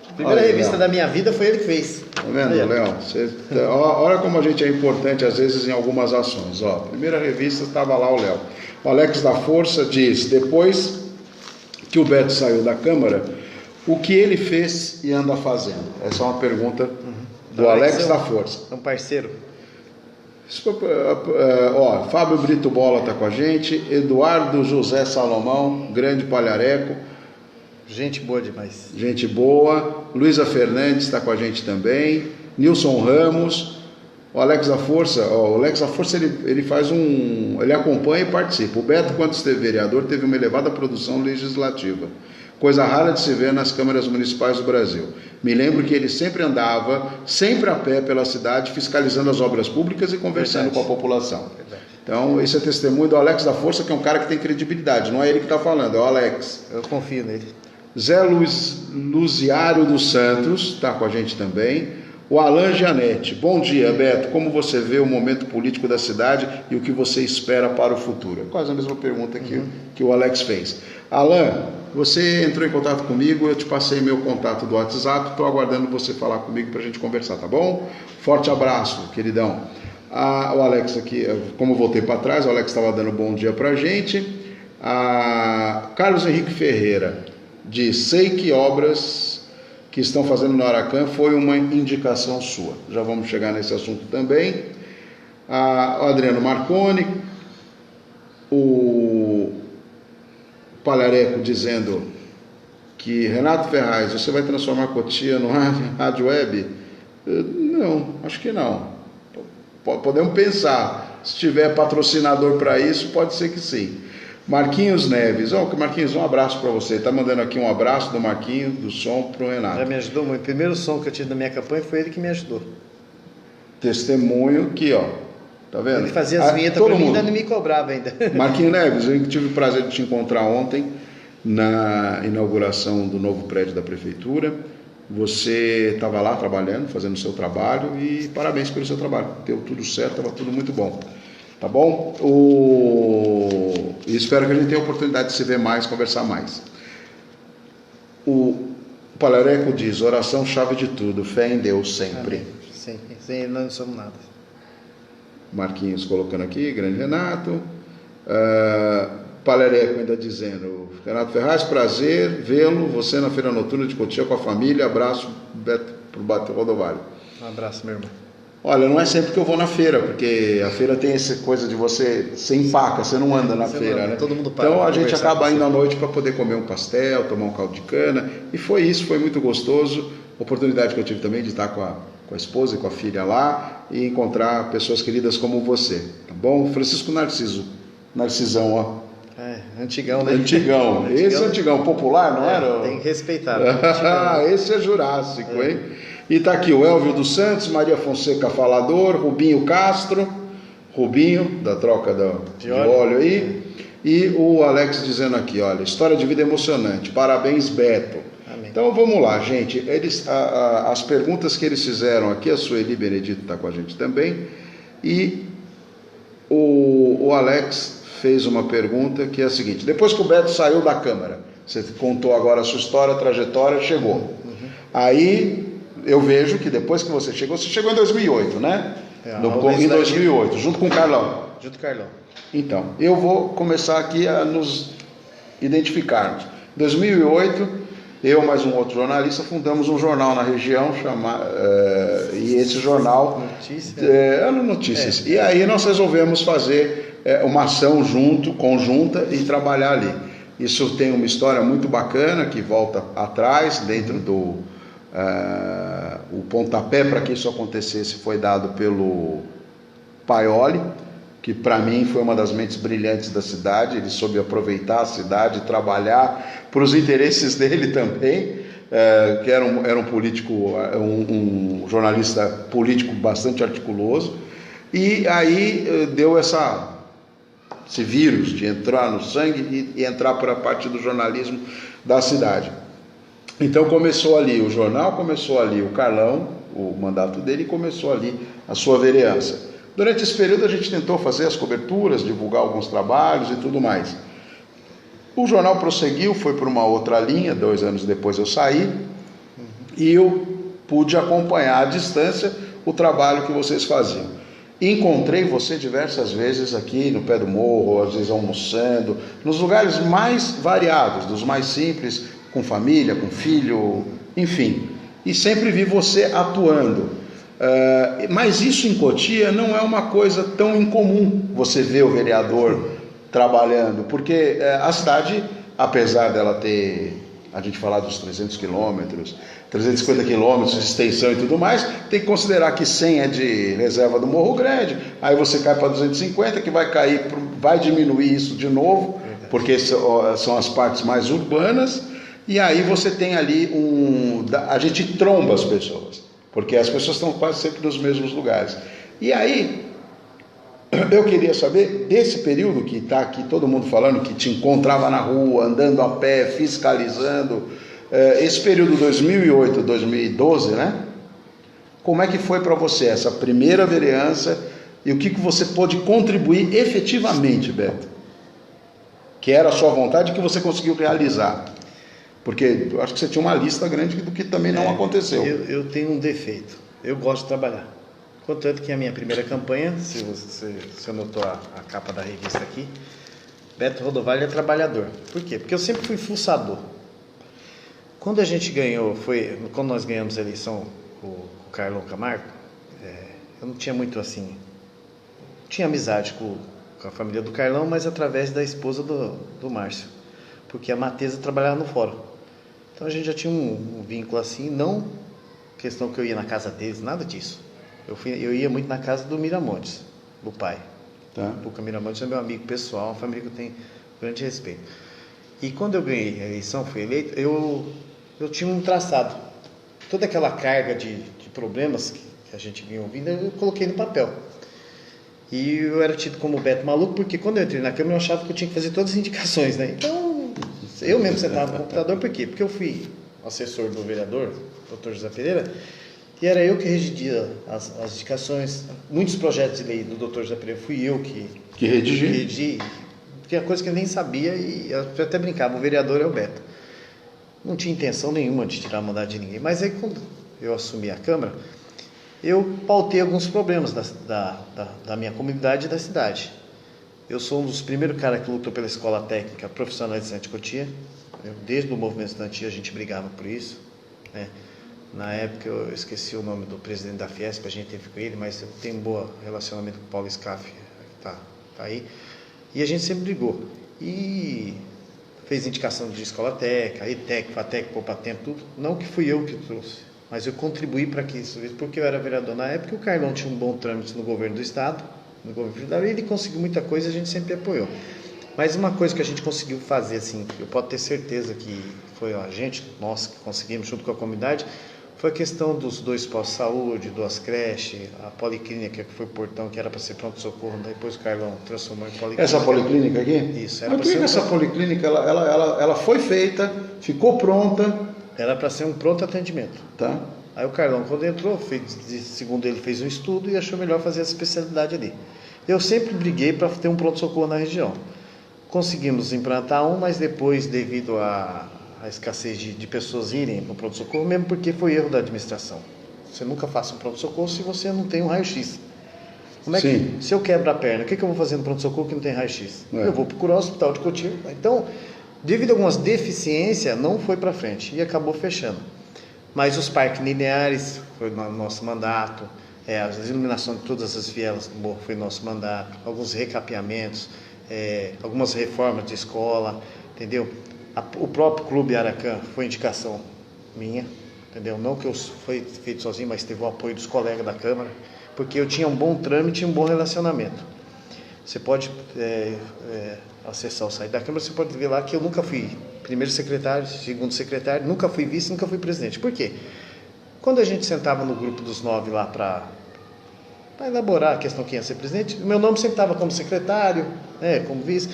A primeira revista da minha vida foi ele que fez. Tá vendo, Léo? Olha como a gente é importante, às vezes, em algumas ações. Ó, primeira revista, estava lá o Léo. O Alex da Força diz, depois que o Beto saiu da Câmara, o que ele fez e anda fazendo? Essa é uma pergunta do Alex da Força. É um parceiro. Fábio Brito Bola está com a gente, Eduardo José Salomão, grande palhareco. Gente boa demais. Gente boa. Luísa Fernandes está com a gente também. Nilson Ramos. O Alex da Força, ele faz ele acompanha e participa. O Beto, quando esteve vereador, teve uma elevada produção legislativa, coisa rara de se ver nas câmaras municipais do Brasil. Me lembro que ele sempre andava, sempre a pé pela cidade, fiscalizando as obras públicas e conversando com a população. Então, esse é testemunho do Alex da Força, que é um cara que tem credibilidade. Não é ele que está falando, é o Alex. Eu confio nele. Zé Luziário dos Santos está com a gente também. O Alan Gianetti, bom dia, Beto, como você vê o momento político da cidade e o que você espera para o futuro? É quase a mesma pergunta que o Alex fez. Alan, você entrou em contato comigo, eu te passei meu contato do WhatsApp, estou aguardando você falar comigo para a gente conversar, tá bom? Forte abraço, queridão. O Alex aqui, como eu voltei para trás, o Alex estava dando bom dia para a gente. Carlos Henrique Ferreira diz, sei que obras que estão fazendo no Aracan foi uma indicação sua. Já vamos chegar nesse assunto também. O Adriano Marconi, o Palhareco dizendo que Renato Ferraz, você vai transformar Cotia no rádio web? Não, acho que não. Podemos pensar. Se tiver patrocinador para isso, pode ser que sim. Marquinhos Neves, Marquinhos, um abraço para você. Está mandando aqui um abraço do Marquinhos, do som para o Renato. Já me ajudou muito. O primeiro som que eu tive na minha campanha foi ele que me ajudou. Testemunho aqui, ó. Tá vendo? Ele fazia as vinhetas para mim e ainda não me cobrava ainda. Marquinhos Neves, eu tive o prazer de te encontrar ontem na inauguração do novo prédio da prefeitura. Você estava lá trabalhando, fazendo o seu trabalho e parabéns pelo seu trabalho. Deu tudo certo, estava tudo muito bom. Tá bom? E espero que a gente tenha a oportunidade de se ver mais, conversar mais. O Palereco diz, oração chave de tudo, fé em Deus sempre. Amém. Sempre. Sem ele nós não somos nada. Marquinhos colocando aqui, grande Renato. Palereco ainda dizendo, Renato Ferraz, prazer vê-lo, você na Feira Noturna de Cotia com a família, abraço pro Beto Rodovalho. Um abraço, meu irmão. Olha, não é sempre que eu vou na feira, porque a feira tem essa coisa de você empaca, você não anda na feira, né? Todo mundo para. Então a gente acaba indo à noite para poder comer um pastel, tomar um caldo de cana, e foi isso, foi muito gostoso. Oportunidade que eu tive também de estar com a esposa e com a filha lá e encontrar pessoas queridas como você, tá bom? Francisco Narcisão, ó. Antigão, né? Antigão. Esse é antigão, popular, não era? Tem que respeitar. Esse é Jurássico, hein? E tá aqui o Elvio dos Santos, Maria Fonseca Falador, Rubinho Castro, Rubinho, da troca de óleo aí, e o Alex dizendo aqui, olha, história de vida emocionante, parabéns Beto. Amém. Então vamos lá, gente, as perguntas que eles fizeram aqui, a Sueli Benedito está com a gente também, e o Alex fez uma pergunta que é a seguinte, depois que o Beto saiu da Câmara, você contou agora a sua história, a trajetória, chegou. Aí eu vejo que depois que você chegou em 2008, né? Em 2008, junto com o Carlão. Junto com o Carlão. Então, eu vou começar aqui a nos identificarmos. Em 2008, eu mais um outro jornalista fundamos um jornal na região, e esse jornal... Notícias. E aí nós resolvemos fazer uma ação conjunta e trabalhar ali. Isso tem uma história muito bacana que volta atrás, dentro do... o pontapé para que isso acontecesse foi dado pelo Paioli, que para mim foi uma das mentes brilhantes da cidade. Ele soube aproveitar a cidade, trabalhar para os interesses dele também, que era um político, um jornalista político bastante articuloso, e aí deu esse vírus de entrar no sangue e entrar para a parte do jornalismo da cidade. Então começou ali o jornal, começou ali o Carlão, o mandato dele, e começou ali a sua vereança. Durante esse período a gente tentou fazer as coberturas, divulgar alguns trabalhos e tudo mais. O jornal prosseguiu, foi por uma outra linha, 2 anos depois eu saí, e eu pude acompanhar à distância o trabalho que vocês faziam. Encontrei você diversas vezes aqui no pé do morro, às vezes almoçando, nos lugares mais variados, dos mais simples, com família, com filho, enfim. E sempre vi você atuando. Mas isso em Cotia não é uma coisa tão incomum, você ver o vereador trabalhando, porque a cidade, apesar dela ter, a gente falar dos 300 quilômetros, 350 quilômetros de extensão e tudo mais, tem que considerar que 100 é de reserva do Morro Grande, aí você cai para 250, que vai diminuir isso de novo, porque são as partes mais urbanas, e aí você tem ali a gente tromba as pessoas, porque as pessoas estão quase sempre nos mesmos lugares. E aí, eu queria saber, desse período que está aqui todo mundo falando, que te encontrava na rua, andando a pé, fiscalizando, esse período 2008, 2012, né? Como é que foi para você essa primeira vereança e o que você pôde contribuir efetivamente, Beto? Que era a sua vontade, que você conseguiu realizar? Porque eu acho que você tinha uma lista grande do que também não aconteceu. Eu tenho um defeito. Eu gosto de trabalhar. Contanto que a minha primeira campanha, se você notou a capa da revista aqui, Beto Rodovalho é trabalhador. Por quê? Porque eu sempre fui fuçador. Quando a gente ganhou, quando nós ganhamos a eleição com o Carlão Camargo, eu não tinha muito assim... Tinha amizade com a família do Carlão, mas através da esposa do Márcio. Porque a Matesa trabalhava no fórum. Então a gente já tinha um vínculo assim, não questão que eu ia na casa deles, nada disso. Eu ia muito na casa do Miramontes, do pai. Tá. O Puca Miramontes é meu amigo pessoal, uma família que eu tenho grande respeito. E quando eu ganhei a eleição, fui eleito, eu tinha um traçado. Toda aquela carga de problemas que a gente vinha ouvindo, eu coloquei no papel. E eu era tido como Beto maluco, porque quando eu entrei na Câmara, eu achava que eu tinha que fazer todas as indicações, né? Então, eu mesmo sentava no computador, por quê? Porque eu fui assessor do vereador, Dr. José Pereira, e era eu que redigia as indicações. Muitos projetos de lei do Dr. José Pereira fui eu que redigi. Tinha coisa que eu nem sabia, e eu até brincava, o vereador é o Beto. não tinha intenção nenhuma de tirar a mandato de ninguém, mas aí quando eu assumi a Câmara, eu pautei alguns problemas da minha comunidade e da cidade. Eu sou um dos primeiros caras que lutou pela escola técnica profissionalizante de Cotia. Desde o movimento estudantil a gente brigava por isso, né? Na época eu esqueci o nome do presidente da Fiesp, a gente teve com ele, mas eu tenho um bom relacionamento com o Paulo Scaff, que tá aí. E a gente sempre brigou. E fez indicação de escola técnica, ETEC, FATEC, Poupa Tempo, tudo. Não que fui eu que trouxe, mas eu contribuí para que isso, porque eu era vereador na época, e o Carlão tinha um bom trâmite no governo do estado, no governo federal, e ele conseguiu muita coisa e a gente sempre apoiou. Mas uma coisa que a gente conseguiu fazer, assim, eu posso ter certeza que foi a gente, nós que conseguimos junto com a comunidade, foi a questão dos 2 postos de saúde, 2 creches, a policlínica que foi o portão, que era para ser pronto-socorro, depois o Carlão transformou em policlínica. Essa policlínica aqui? Isso. Mas por que essa policlínica, ela foi feita, ficou pronta? Era para ser um pronto atendimento. Tá. Aí o Carlão, quando entrou, segundo ele, fez um estudo e achou melhor fazer essa especialidade ali. Eu sempre briguei para ter um pronto-socorro na região. Conseguimos implantar um, mas depois, devido a escassez de pessoas irem para o pronto-socorro, mesmo porque foi erro da administração. Você nunca faça um pronto-socorro se você não tem um raio-x. Como é que, se eu quebro a perna, o que eu vou fazer no pronto-socorro que não tem raio-x? Eu vou procurar o hospital de Cotia. Então, devido a algumas deficiências, não foi para frente e acabou fechando. Mas os parques lineares foi no nosso mandato, a iluminação de todas as vielas do morro foi nosso mandato, alguns recapeamentos, algumas reformas de escola, entendeu? O próprio Clube Aracan foi indicação minha, entendeu? Não que eu fui feito sozinho, mas teve o apoio dos colegas da Câmara, porque eu tinha um bom trâmite e um bom relacionamento. Você pode acessar o site da Câmara, você pode ver lá que eu nunca fui primeiro secretário, segundo secretário, nunca fui vice, nunca fui presidente. Por quê? Quando a gente sentava no grupo dos 9 lá para elaborar a questão quem ia ser presidente, o meu nome sempre estava como secretário, como vice.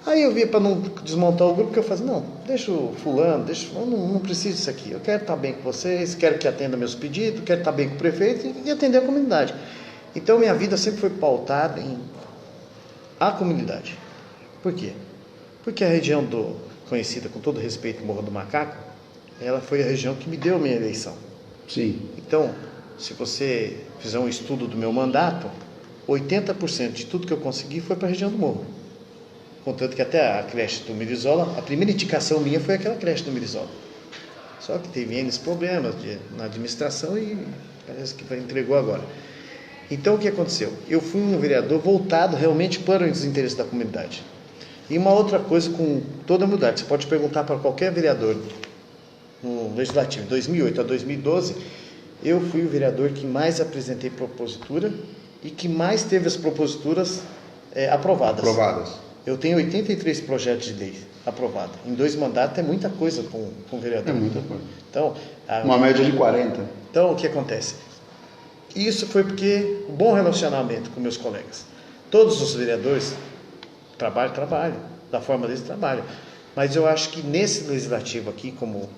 Aí eu via, para não desmontar o grupo, que eu fazia, não, deixa o fulano, não preciso disso aqui, eu quero estar bem com vocês, quero que atenda meus pedidos, quero estar bem com o prefeito e atender a comunidade. Então minha vida sempre foi pautada em a comunidade. Por quê? Porque a região conhecida com todo respeito, Morro do Macaco, ela foi a região que me deu a minha eleição. Sim. Então, se você fizer um estudo do meu mandato, 80% de tudo que eu consegui foi para a região do Morro. Contanto que até a creche do Mirizola, a primeira indicação minha foi aquela creche do Mirizola. Só que teve N problemas na administração e parece que entregou agora. Então o que aconteceu? Eu fui um vereador voltado realmente para os interesses da comunidade. E uma outra coisa com toda a humildade, você pode perguntar para qualquer vereador no Legislativo, de 2008 a 2012, eu fui o vereador que mais apresentei propositura e que mais teve as proposituras aprovadas. Eu tenho 83 projetos de lei aprovados. Em 2 mandatos é muita coisa com o vereador. É muita coisa. Então, uma média de 40. Então, o que acontece? Isso foi porque o bom relacionamento com meus colegas. Todos os vereadores trabalham, da forma deles trabalham. Mas eu acho que nesse legislativo aqui, como o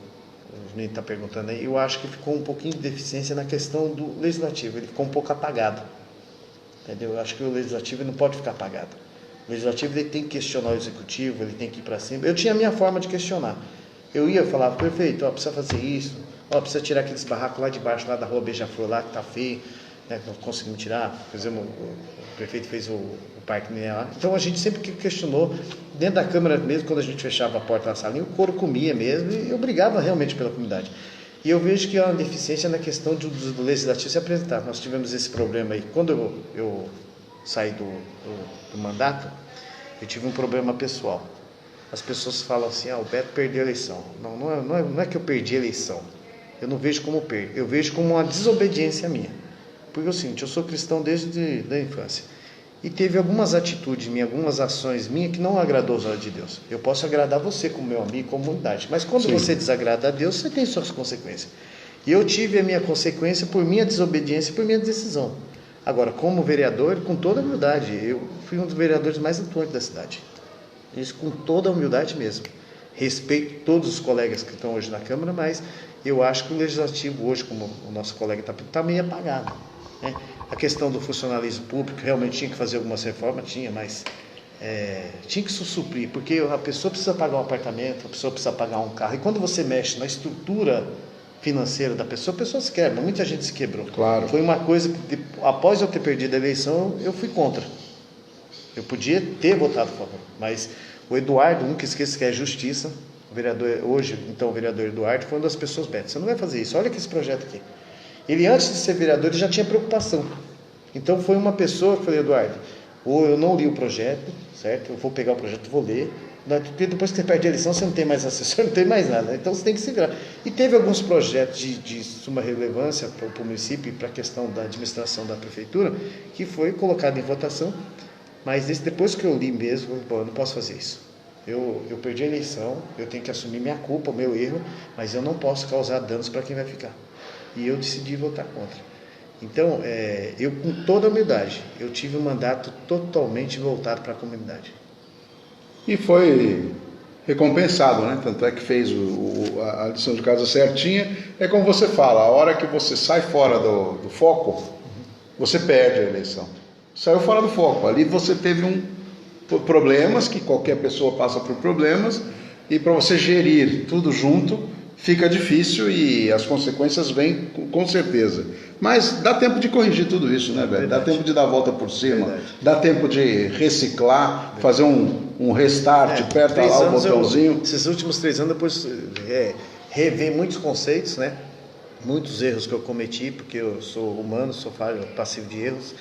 menino está perguntando aí, eu acho que ficou um pouquinho de deficiência na questão do legislativo. Ele ficou um pouco apagado. Entendeu? Eu acho que o legislativo não pode ficar apagado. O legislativo ele tem que questionar o executivo, ele tem que ir para cima. Eu tinha a minha forma de questionar. Eu ia falar, prefeito, precisa fazer isso, precisa tirar aqueles barracos lá de baixo, lá da rua Beija-Flor, lá que está feio, né, não conseguimos tirar. O prefeito fez o parque linear. Então a gente sempre questionou, dentro da Câmara mesmo, quando a gente fechava a porta na salinha, o couro comia mesmo, e eu brigava realmente pela comunidade. E eu vejo que há uma deficiência na questão do legislativo se apresentar. Nós tivemos esse problema aí. Quando eu saí do mandato, eu tive um problema pessoal. As pessoas falam assim, o Beto perdeu a eleição. Não é que eu perdi a eleição. Eu não vejo como perda. Eu vejo como uma desobediência minha. Porque é o seguinte, eu sou cristão desde a infância. E teve algumas atitudes minhas, algumas ações minhas que não agradou aos olhos de Deus. Eu posso agradar você como meu amigo, como comunidade. Mas quando você desagrada a Deus, você tem suas consequências. E eu tive a minha consequência por minha desobediência e por minha decisão. Agora, como vereador, com toda a humildade, eu fui um dos vereadores mais atuantes da cidade. Isso com toda a humildade mesmo. Respeito todos os colegas que estão hoje na Câmara, mas eu acho que o Legislativo hoje, como o nosso colega está meio apagado. Né? A questão do funcionalismo público, realmente tinha que fazer algumas reformas, mas tinha que suprir, porque a pessoa precisa pagar um apartamento, a pessoa precisa pagar um carro, e quando você mexe na estrutura financeira da pessoa, a pessoa se quebra, muita gente se quebrou. Claro. Foi uma coisa que, após eu ter perdido a eleição, eu fui contra. Eu podia ter votado a favor, mas o Eduardo, nunca esqueça que é justiça, o vereador, hoje, então, o vereador Eduardo, foi uma das pessoas betas. Você não vai fazer isso, olha que esse projeto aqui. Ele, antes de ser vereador, ele já tinha preocupação. Então, foi uma pessoa que falei, Eduardo, ou eu não li o projeto, certo? Eu vou pegar o projeto e vou ler. Porque depois que você perde a eleição, você não tem mais assessor, não tem mais nada. Então, você tem que se virar. E teve alguns projetos de suma relevância para o município e para a questão da administração da prefeitura, que foi colocado em votação. Mas depois que eu li mesmo, eu não posso fazer isso. Eu perdi a eleição, eu tenho que assumir minha culpa, o meu erro, mas eu não posso causar danos para quem vai ficar. E eu decidi votar contra. Então, eu com toda a humildade, eu tive um mandato totalmente voltado para a comunidade. E foi recompensado, né? Tanto é que fez a lição de casa certinha. É como você fala, a hora que você sai fora do foco, você perde a eleição. Saiu fora do foco. Ali você teve problemas, que qualquer pessoa passa por problemas, e para você gerir tudo junto, fica difícil e as consequências vêm com certeza. Mas dá tempo de corrigir tudo isso, né, velho? Dá tempo de dar a volta por cima, dá tempo de reciclar, fazer um restart, aperta lá o botãozinho. Esses últimos 3 anos, depois rever muitos conceitos, né? Muitos erros que eu cometi, porque eu sou humano, sou falho, passivo de erros.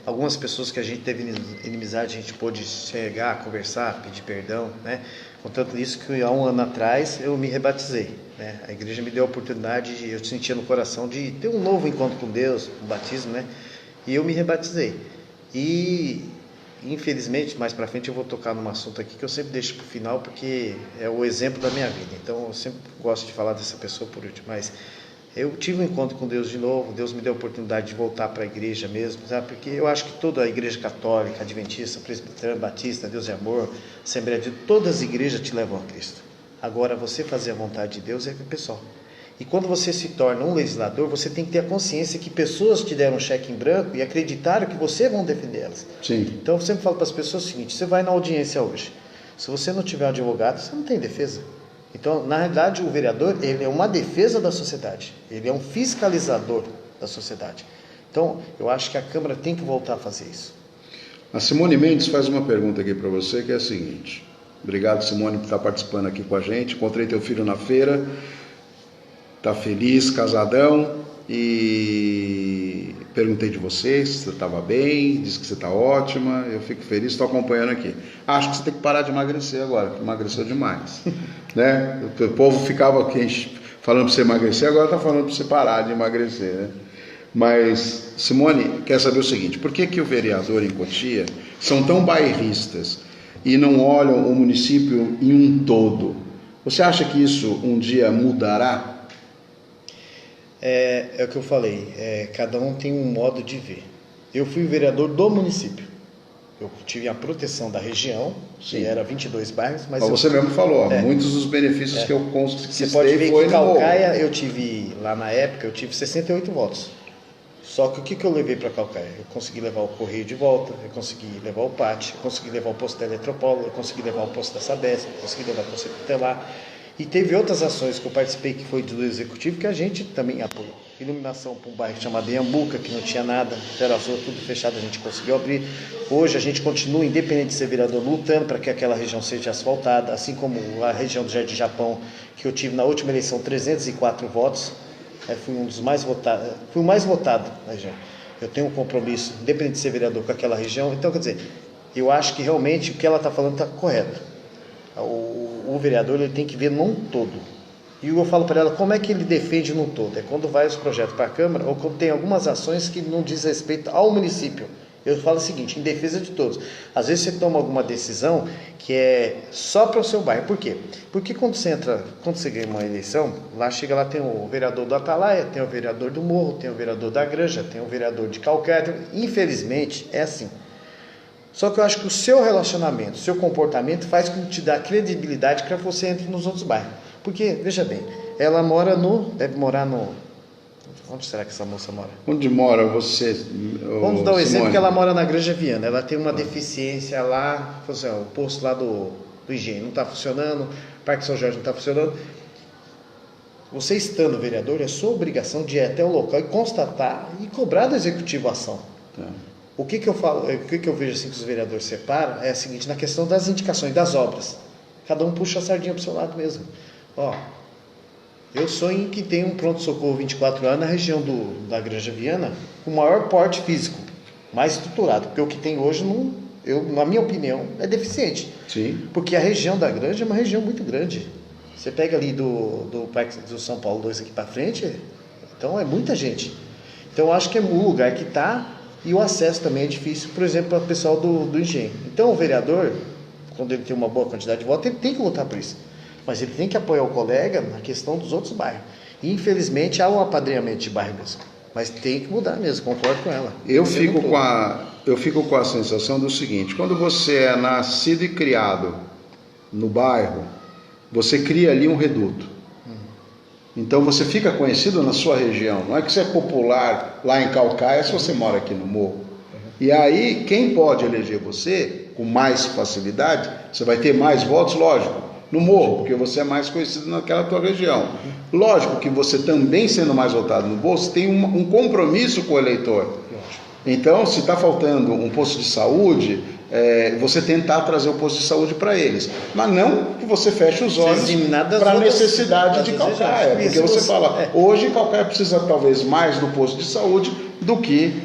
Algumas pessoas que a gente teve inimizade, a gente pôde chegar, conversar, pedir perdão, né? Contanto isso que há 1 ano atrás eu me rebatizei, né? A igreja me deu a oportunidade, eu sentia no coração de ter um novo encontro com Deus, um batismo, né? E eu me rebatizei. E infelizmente, mais para frente eu vou tocar num assunto aqui que eu sempre deixo para o final, porque é o exemplo da minha vida. Então eu sempre gosto de falar dessa pessoa por último, mas eu tive um encontro com Deus de novo, Deus me deu a oportunidade de voltar para a igreja mesmo, sabe? Porque eu acho que toda a igreja católica, adventista, presbiteriana, batista, Deus é amor, Assembleia de Deus, todas as igrejas te levam a Cristo. Agora, você fazer a vontade de Deus é pessoal. E quando você se torna um legislador, você tem que ter a consciência que pessoas te deram um cheque em branco e acreditaram que você vai defender elas. Sim. Então, eu sempre falo para as pessoas o seguinte, você vai na audiência hoje, se você não tiver um advogado, você não tem defesa. Então, na realidade, o vereador, ele é uma defesa da sociedade, ele é um fiscalizador da sociedade. Então, eu acho que a Câmara tem que voltar a fazer isso. A Simone Mendes faz uma pergunta aqui para você, que é a seguinte. Obrigado, Simone, por estar participando aqui com a gente. Encontrei teu filho na feira, está feliz, casadão, e perguntei de você se você estava bem, disse que você está ótima, eu fico feliz, estou acompanhando aqui. Acho que você tem que parar de emagrecer agora, porque emagreceu demais. Né? O povo ficava aqui falando para você emagrecer, agora está falando para você parar de emagrecer. Né? Mas, Simone, quer saber o seguinte, por que o vereador em Cotia são tão bairristas e não olham o município em um todo? Você acha que isso um dia mudará? É o que eu falei, cada um tem um modo de ver. Eu fui o vereador do município. Eu tive a proteção da região, que era 22 bairros. Mas você mesmo falou, muitos dos benefícios que eu consegui. Você pode ver que em Calcaia, eu tive, lá na época, eu tive 68 votos. Só que o que eu levei para Calcaia? Eu consegui levar o Correio de volta, eu consegui levar o PAT, eu consegui levar o posto da Eletropolo, eu consegui levar o posto da Sabesp, eu consegui levar o posto tutelar. E teve outras ações que eu participei, que foi do Executivo, que a gente também apoiou. Iluminação para um bairro chamado Iambuca, que não tinha nada, Terra Azul, tudo fechado, a gente conseguiu abrir. Hoje a gente continua, independente de ser vereador, lutando para que aquela região seja asfaltada, assim como a região do Jardim Japão, que eu tive na última eleição 304 votos. Fui um dos mais votados, fui o mais votado na região. Eu tenho um compromisso, independente de ser vereador, com aquela região. Então, quer dizer, eu acho que realmente o que ela está falando está correto. O vereador, ele tem que ver num todo. E eu falo para ela, como é que ele defende num todo? É quando vai os projetos para a Câmara, ou quando tem algumas ações que não diz respeito ao município. Eu falo o seguinte, em defesa de todos. Às vezes você toma alguma decisão que é só para o seu bairro. Por quê? Porque quando você ganha uma eleição, lá tem o vereador do Atalaia, tem o vereador do Morro, tem o vereador da Granja, tem o vereador de Calcaia. Infelizmente, é assim. Só que eu acho que o seu relacionamento, o seu comportamento faz com que te dá credibilidade para você entre nos outros bairros. Porque, veja bem, ela deve morar no Onde será que essa moça mora? Onde mora você? Vamos dar um exemplo que ela mora na Granja Viana. Ela tem uma deficiência lá, o posto lá do Engenho não está funcionando, o Parque São Jorge não está funcionando. Você estando vereador, é sua obrigação de ir até o local e constatar e cobrar do executivo a ação. O que eu falo, o que eu vejo assim que os vereadores separam é o seguinte, na questão das indicações, das obras. Cada um puxa a sardinha para o seu lado mesmo. Eu sonho que tenha um pronto-socorro 24 horas na região da Granja Viana, com maior porte físico, mais estruturado, porque o que tem hoje, na minha opinião, é deficiente. Sim. Porque a região da Granja é uma região muito grande. Você pega ali do Parque do São Paulo 2 aqui para frente, então é muita gente. Então eu acho que é o lugar que está e o acesso também é difícil, por exemplo, para o pessoal do Engenho. Então o vereador, quando ele tem uma boa quantidade de votos, ele tem que lutar por isso. Mas ele tem que apoiar o colega na questão dos outros bairros. E, infelizmente, há um apadrinhamento de bairro mesmo. Mas tem que mudar mesmo, concordo com ela. Eu fico com a sensação do seguinte, quando você é nascido e criado no bairro, você cria ali um reduto. Então você fica conhecido na sua região. Não é que você é popular lá em Caucaia se você mora aqui no Morro. E aí, quem pode eleger você com mais facilidade, você vai ter mais votos, lógico, no Morro, porque você é mais conhecido naquela tua região. Lógico que você também, sendo mais votado no Morro, você tem um compromisso com o eleitor. Então, se está faltando um posto de saúde, você tentar trazer o posto de saúde para eles. Mas não que você feche os olhos para a necessidade de Caucaia. Porque você fala, hoje Caucaia precisa talvez mais do posto de saúde do que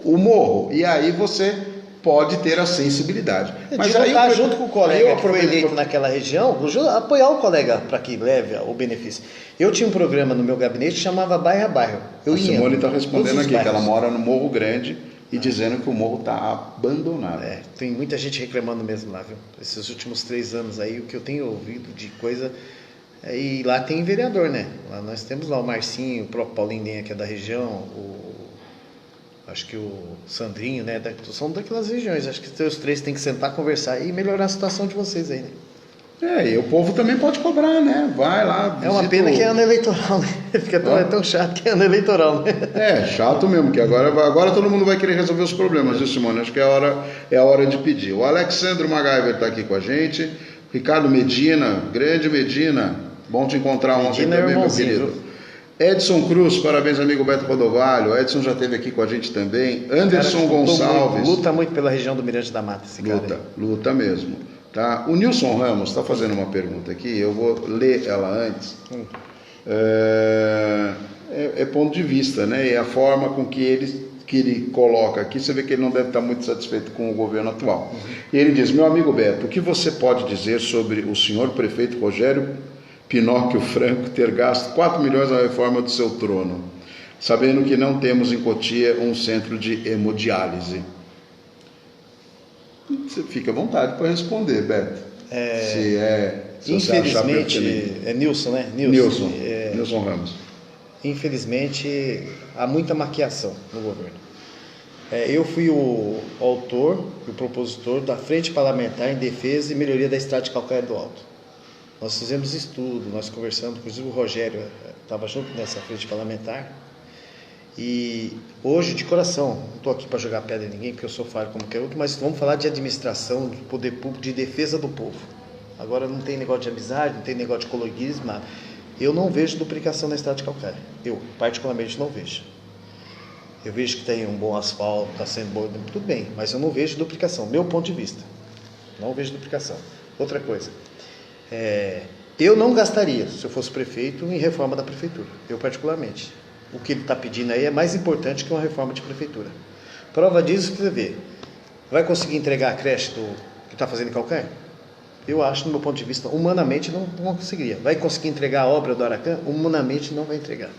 o Morro. E aí você pode ter a sensibilidade. Mas aí tá junto com o colega que foi eleito naquela região, apoiar o colega para que leve o benefício. Eu tinha um programa no meu gabinete que chamava Bairro a Bairro. A Simone está respondendo aqui que ela mora no Morro Grande e dizendo que o morro está abandonado. Tem muita gente reclamando mesmo lá, viu? Esses últimos 3 anos aí, o que eu tenho ouvido de coisa... E lá tem vereador, né? Lá nós temos lá o Marcinho, o próprio Paulinho Denha, que é da região, acho que o Sandrinho, né? São daquelas regiões. Acho que os 3 têm que sentar, conversar e melhorar a situação de vocês aí, né? E o povo também pode cobrar, né? Vai lá. É uma pena que é ano eleitoral, né? Fica tão chato que é ano eleitoral, né? Chato mesmo, que agora todo mundo vai querer resolver os problemas, viu, Simone? Acho que é a hora de pedir. O Alexandre MacGyver está aqui com a gente. Ricardo Medina, grande Medina. Bom te encontrar ontem também, meu querido. Edson Cruz, parabéns, amigo Beto Rodovalho. Edson já esteve aqui com a gente também. Anderson Gonçalves. Luta muito pela região do Mirante da Mata, esse cara. Luta mesmo. Tá? O Nilson Ramos está fazendo uma pergunta aqui, eu vou ler ela antes. É ponto de vista, né? E a forma com que ele coloca aqui, você vê que ele não deve estar muito satisfeito com o governo atual. E ele diz, meu amigo Beto, o que você pode dizer sobre o senhor prefeito Rogério Pinóquio Franco ter gasto 4 milhões na reforma do seu trono, sabendo que não temos em Cotia um centro de hemodiálise? Você fica à vontade para responder, Beto. Infelizmente, é Nilson, né? Nilson Ramos. Infelizmente, há muita maquiação no governo. Eu fui o autor e o propositor da Frente Parlamentar em Defesa e Melhoria da Estrada de Calcaia do Alto. Nós fizemos estudo, nós conversamos, inclusive o Rogério estava junto nessa frente parlamentar. E hoje, de coração, não estou aqui para jogar pedra em ninguém, porque eu sou falho como qualquer outro, mas vamos falar de administração, de poder público, de defesa do povo. Agora não tem negócio de amizade, não tem negócio de ecologismo, nada. Eu não vejo duplicação na estrada de Calcaia. Eu, particularmente, não vejo. Eu vejo que tem um bom asfalto, está sendo bom, tudo bem, mas eu não vejo duplicação, meu ponto de vista. Não vejo duplicação. Outra coisa, eu não gastaria, se eu fosse prefeito, em reforma da prefeitura, eu particularmente. O que ele está pedindo aí é mais importante que uma reforma de prefeitura. Prova disso que você vê. Vai conseguir entregar a creche que está fazendo em Calcaia? Eu acho, do meu ponto de vista, humanamente não conseguiria. Vai conseguir entregar a obra do Aracan? Humanamente não vai entregar.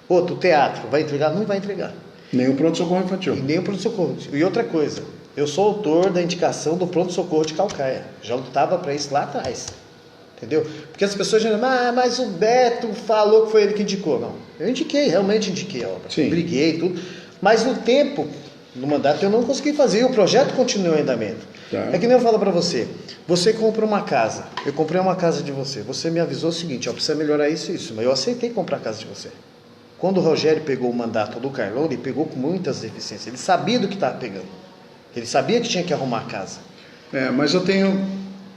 Outro, teatro, vai entregar? Não vai entregar. Nem o pronto-socorro infantil. E nem o pronto-socorro. E outra coisa, eu sou autor da indicação do pronto-socorro de Calcaia. Já lutava para isso lá atrás. Entendeu? Porque as pessoas dizem, mas o Beto falou que foi ele que indicou. Não, eu indiquei, realmente indiquei a obra. Sim. Briguei tudo. Mas no tempo, no mandato, eu não consegui fazer. E o projeto continua em andamento. Tá. É que nem eu falo para você. Você compra uma casa. Eu comprei uma casa de você. Você me avisou o seguinte, ó, precisa melhorar isso e isso. Mas eu aceitei comprar a casa de você. Quando o Rogério pegou o mandato do Carlão, ele pegou com muitas deficiências. Ele sabia do que estava pegando. Ele sabia que tinha que arrumar a casa. Mas eu tenho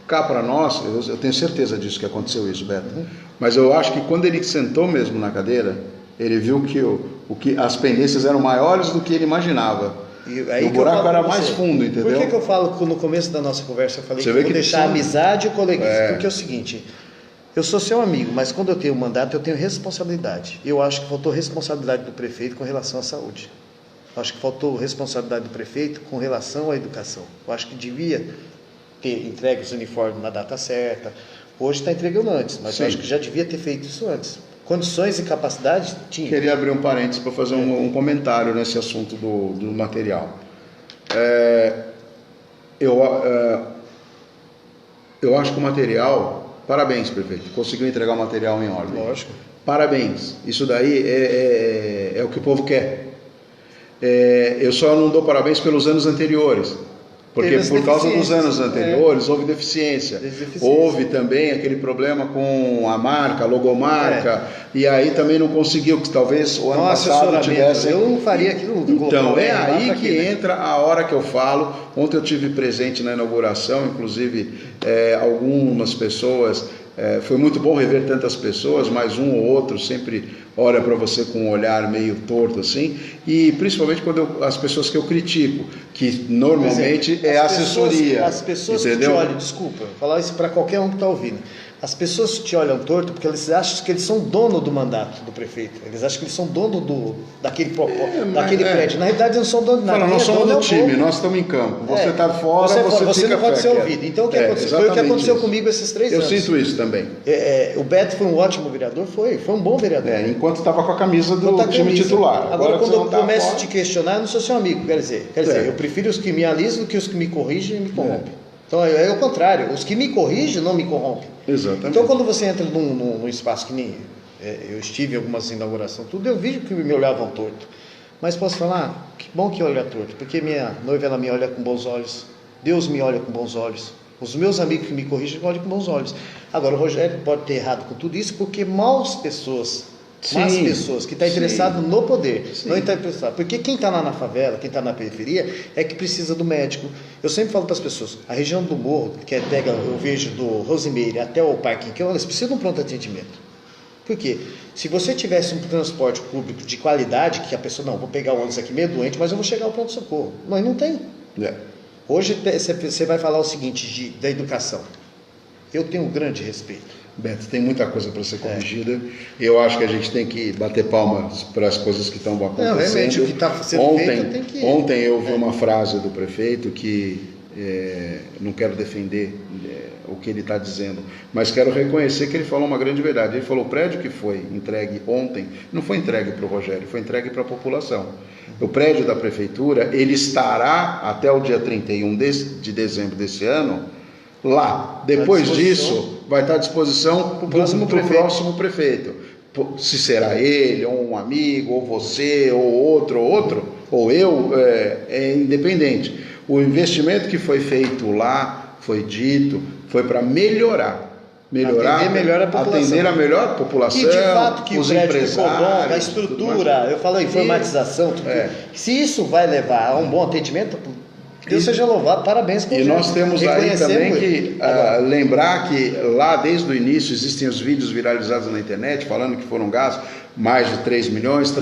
cá para nós, eu tenho certeza disso, que aconteceu isso, Beto. Mas eu acho que quando ele sentou mesmo na cadeira, ele viu que as pendências eram maiores do que ele imaginava. E o buraco era mais fundo, entendeu? Por que eu falo que no começo da nossa conversa eu falei que eu vou deixar a amizade e o coleguismo? Porque é o seguinte, eu sou seu amigo, mas quando eu tenho mandato eu tenho responsabilidade. Eu acho que faltou responsabilidade do prefeito com relação à saúde. Eu acho que faltou responsabilidade do prefeito com relação à educação. Eu acho que devia ter entregue os uniformes na data certa. Hoje está entregando antes, mas eu acho que já devia ter feito isso antes. Condições e capacidade tinha. Queria abrir um parênteses para fazer um comentário nesse assunto do material. Eu acho que o material... Parabéns, prefeito. Conseguiu entregar o material em ordem. Lógico. Parabéns. Isso daí é o que o povo quer. Eu só não dou parabéns pelos anos anteriores. Porque por causa dos anos anteriores houve deficiência. Houve também aquele problema com a marca, a logomarca, e aí também não conseguiu, que talvez o ano passado tivesse... Eu não faria aquilo. Então, é aí que entra a hora que eu falo. Ontem eu tive presente na inauguração, inclusive algumas pessoas... foi muito bom rever tantas pessoas, mas um ou outro sempre olha para você com um olhar meio torto assim, e principalmente quando as pessoas que eu critico, que normalmente é assessoria. As pessoas que te olham, desculpa, vou falar isso para qualquer um que está ouvindo. As pessoas te olham torto porque eles acham que eles são dono do mandato do prefeito. Eles acham que eles são dono daquele prédio. Na realidade, eles não são dono de nada. Nós somos do time, nós estamos em campo. Você está fora, você não pode ser ouvido. Então, o que aconteceu? Foi o que aconteceu comigo esses 3 anos. Eu sinto isso também. O Beto foi um ótimo vereador? Foi um bom vereador. Enquanto estava com a camisa do time titular. Agora quando eu começo a te questionar, eu não sou seu amigo, quer dizer, eu prefiro os que me alisam do que os que me corrigem e me corrompem. Então é o contrário, os que me corrigem não me corrompem. Exatamente. Então quando você entra num espaço que nem eu estive em algumas inaugurações, tudo, eu vi que me olhavam torto. Mas posso falar, que bom que olha torto, porque minha noiva ela me olha com bons olhos, Deus me olha com bons olhos, os meus amigos que me corrigem me olham com bons olhos. Agora o Rogério pode ter errado com tudo isso porque más pessoas que estão interessadas no poder, não está interessado. Porque quem está lá na favela, quem está na periferia, é que precisa do médico. Eu sempre falo para as pessoas, a região do morro, que eu vejo do Rosemeire até o Parque Inquão, eles precisam de um pronto atendimento. Por quê? Se você tivesse um transporte público de qualidade, que a pessoa, não, vou pegar o ônibus aqui meio doente, mas eu vou chegar ao pronto-socorro. Mas não tem. Hoje você vai falar o seguinte da educação. Eu tenho um grande respeito. Beto, tem muita coisa para ser corrigida. Eu acho que a gente tem que bater palmas para as coisas que estão acontecendo. Não, realmente, o que está sendo feito tem que... Ontem eu vi uma frase do prefeito que não quero defender o que ele está dizendo, mas quero reconhecer que ele falou uma grande verdade. Ele falou: o prédio que foi entregue ontem não foi entregue para o Rogério, foi entregue para a população. O prédio da prefeitura, ele estará até o dia 31 de dezembro desse ano lá. Depois disso, vai estar à disposição para o próximo prefeito. Se será ele, ou um amigo, ou você, ou outro, ou eu, é independente. O investimento que foi feito lá, foi dito, foi para melhorar atender a melhor população, e de fato que os o prédio empresários, ficou bom, a estrutura, eu falo informatização, se isso vai levar a um bom atendimento, Deus seja louvado, parabéns. E nós temos aí também que lembrar que lá desde o início existem os vídeos viralizados na internet falando que foram gastos mais de 3 milhões,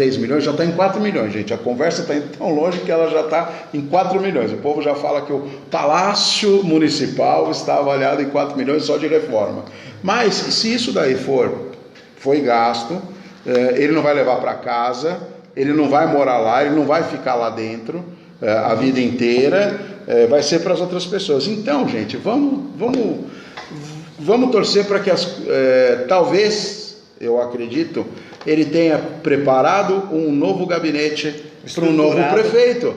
já está em 4 milhões, gente. A conversa está indo tão longe que ela já está em 4 milhões. O povo já fala que o Palácio Municipal está avaliado em 4 milhões só de reforma. Mas se isso daí foi gasto, ele não vai levar para casa, ele não vai morar lá, ele não vai ficar lá dentro a vida inteira, vai ser para as outras pessoas. Então, gente, vamos torcer para que talvez, eu acredito, ele tenha preparado um novo gabinete para um novo prefeito,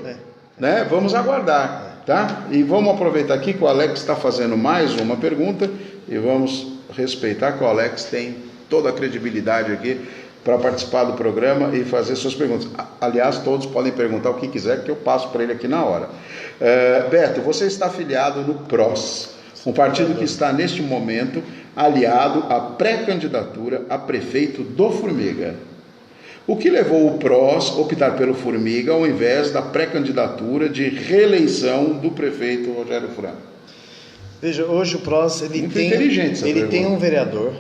né? Vamos aguardar, tá? E vamos aproveitar aqui que o Alex está fazendo mais uma pergunta e vamos respeitar que o Alex tem toda a credibilidade aqui para participar do programa e fazer suas perguntas. Aliás, todos podem perguntar o que quiser, que eu passo para ele aqui na hora. Beto, você está afiliado no PROS, um partido que está neste momento aliado à pré-candidatura a prefeito do Formiga. O que levou o PROS a optar pelo Formiga ao invés da pré-candidatura de reeleição do prefeito Rogério Franco? Veja, hoje o PROS ele tem um vereador,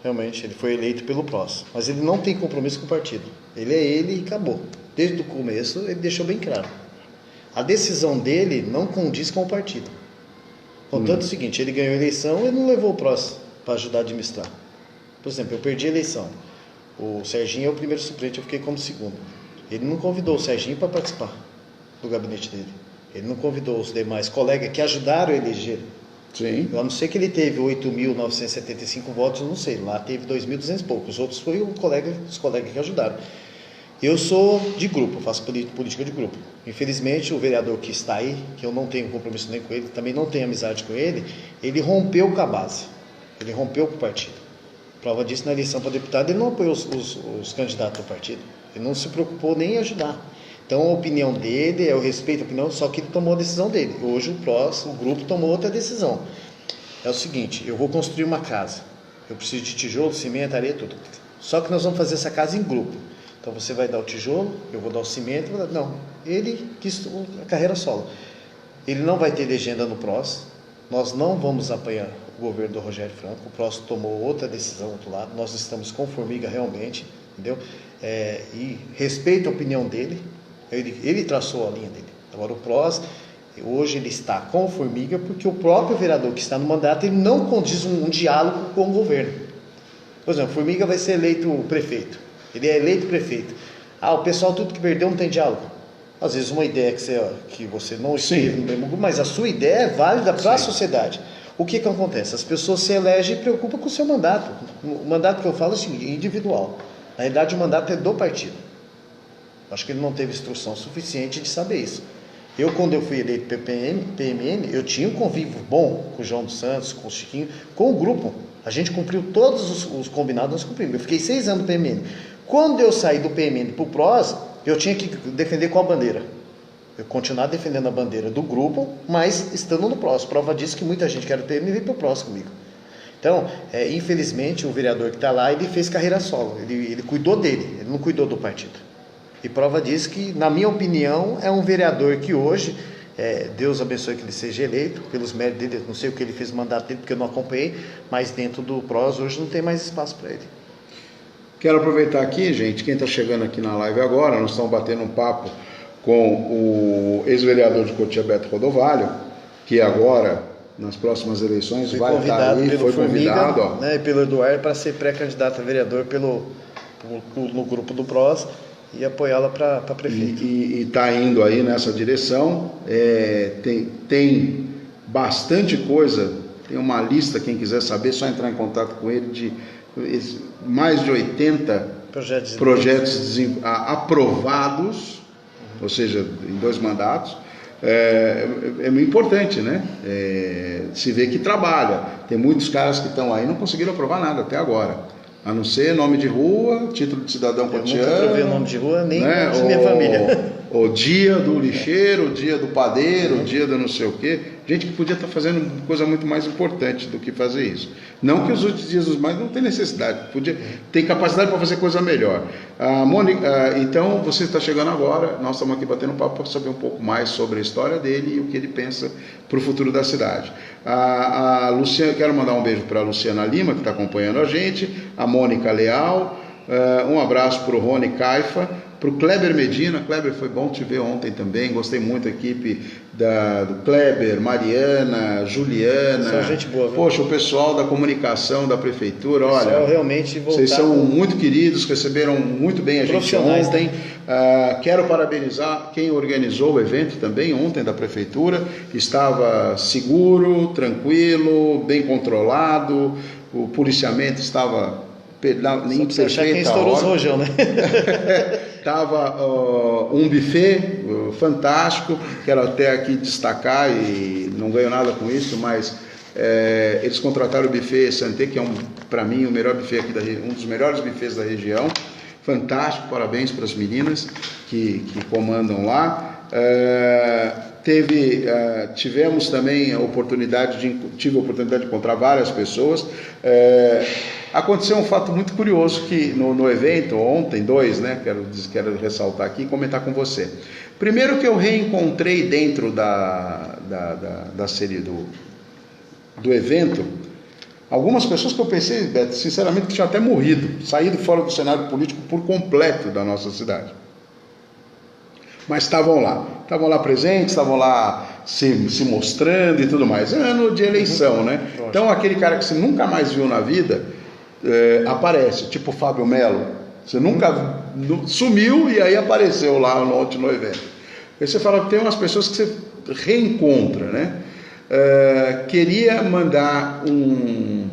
realmente, ele foi eleito pelo PROS, mas ele não tem compromisso com o partido. Ele é ele e acabou. Desde o começo ele deixou bem claro. A decisão dele não condiz com o partido. Contanto o seguinte, ele ganhou a eleição e não levou o PROS para ajudar a administrar. Por exemplo, eu perdi a eleição. O Serginho é o primeiro suplente, eu fiquei como segundo. Ele não convidou o Serginho para participar do gabinete dele. Ele não convidou os demais colegas que ajudaram a eleger. Sim. A não ser que ele teve 8.975 votos, eu não sei. Lá teve 2.200 e poucos. Os outros foram os colegas que ajudaram. Eu sou de grupo, faço política de grupo. Infelizmente, o vereador que está aí, que eu não tenho compromisso nem com ele, também não tenho amizade com ele, ele rompeu com a base. Ele rompeu com o partido. Prova disso, na eleição para deputado, ele não apoiou os candidatos do partido. Ele não se preocupou nem em ajudar. Então, a opinião dele, eu respeito a opinião, só que ele tomou a decisão dele. Hoje, o grupo tomou outra decisão. É o seguinte, eu vou construir uma casa. Eu preciso de tijolo, cimento, areia, tudo. Só que nós vamos fazer essa casa em grupo. Então, você vai dar o tijolo, eu vou dar o cimento. Não, ele quis a carreira solo. Ele não vai ter legenda no PROS. Nós não vamos apoiar o governo do Rogério Franco. O PROS tomou outra decisão do outro lado. Nós estamos com Formiga realmente, entendeu? E respeito a opinião dele. Ele traçou a linha dele. Agora o PROS, hoje ele está com o Formiga porque o próprio vereador que está no mandato, ele não condiz um diálogo com o governo. Por exemplo, Formiga vai ser eleito prefeito. Ele é eleito prefeito. O pessoal tudo que perdeu não tem diálogo. Às vezes uma ideia que você não esteve no mesmo grupo, mas a sua ideia é válida para a sociedade. O que acontece? As pessoas se elegem e preocupam com o seu mandato. O mandato que eu falo é o seguinte, individual. Na realidade o mandato é do partido. Acho que ele não teve instrução suficiente de saber isso. Quando eu fui eleito PMN, eu tinha um convívio bom com o João dos Santos, com o Chiquinho, com o grupo. A gente cumpriu todos os combinados, nós cumprimos. Eu fiquei 6 anos no PMN. Quando eu saí do PMN para o PROS, eu tinha que defender qual bandeira? Eu continuar defendendo a bandeira do grupo, mas estando no PROS. Prova disso que muita gente que era do PMN veio para o PROS comigo. Então, infelizmente, o vereador que está lá, ele fez carreira solo. Ele cuidou dele, ele não cuidou do partido. E prova disso que, na minha opinião, é um vereador que hoje, Deus abençoe que ele seja eleito, pelos méritos dele, não sei o que ele fez no mandato dele, porque eu não acompanhei, mas dentro do PROS hoje não tem mais espaço para ele. Quero aproveitar aqui, gente, quem está chegando aqui na live agora, nós estamos batendo um papo com o ex-vereador de Cotia, Beto Rodovalho, que agora, nas próximas eleições, vai estar aí, foi convidado. Né, e pelo Eduardo para ser pré-candidato a vereador no grupo do PROS e apoiá-la para prefeito. E está indo aí nessa direção, tem bastante coisa, tem uma lista, quem quiser saber, só entrar em contato com ele, de mais de 80 projetos aprovados, ou seja, em 2 mandatos. É muito importante, né? Se vê que trabalha. Tem muitos caras que estão aí e não conseguiram aprovar nada até agora. A não ser nome de rua, título de cidadão cotidiano. Eu nunca provei o nome de rua, nem de minha família. O dia do lixeiro, o dia do padeiro, o dia do não sei o quê. Gente que podia estar fazendo coisa muito mais importante do que fazer isso. Não que os outros dias dos mais não tem necessidade, tem capacidade para fazer coisa melhor. Mônica, então você está chegando agora, nós estamos aqui batendo um papo para saber um pouco mais sobre a história dele e o que ele pensa para o futuro da cidade. A Luciana, quero mandar um beijo para a Luciana Lima, que está acompanhando a gente, a Mônica Leal, um abraço para o Rony Caifa, para o Kleber Medina. Kleber, foi bom te ver ontem também, gostei muito da equipe do Kleber, Mariana, Juliana. São gente boa, viu? Poxa, o pessoal da comunicação da prefeitura, olha, realmente vocês são muito queridos, receberam muito bem a gente ontem. Quero parabenizar quem organizou o evento também ontem da prefeitura, estava seguro, tranquilo, bem controlado, o policiamento estava em perfeita quem estourou os rojão, né? Tava um buffet fantástico, quero até aqui destacar, e não ganho nada com isso, mas Eles contrataram o buffet Santé, que é para mim o melhor buffet aqui um dos melhores buffets da região. Fantástico, parabéns para as meninas que comandam lá. Tivemos também tive a oportunidade de encontrar várias pessoas. Aconteceu um fato muito curioso que no evento, ontem, dois, né? Quero ressaltar aqui e comentar com você. Primeiro, que eu reencontrei dentro da série do evento algumas pessoas que eu pensei, Beto, sinceramente, que tinham até morrido, saído fora do cenário político por completo da nossa cidade. Mas estavam lá presentes, estavam lá se mostrando e tudo mais. É ano de eleição, né? Então aquele cara que você nunca mais viu na vida aparece, tipo o Fábio Melo. Você nunca sumiu e aí apareceu lá ontem no evento. Aí você fala que tem umas pessoas que você reencontra, né? Queria mandar um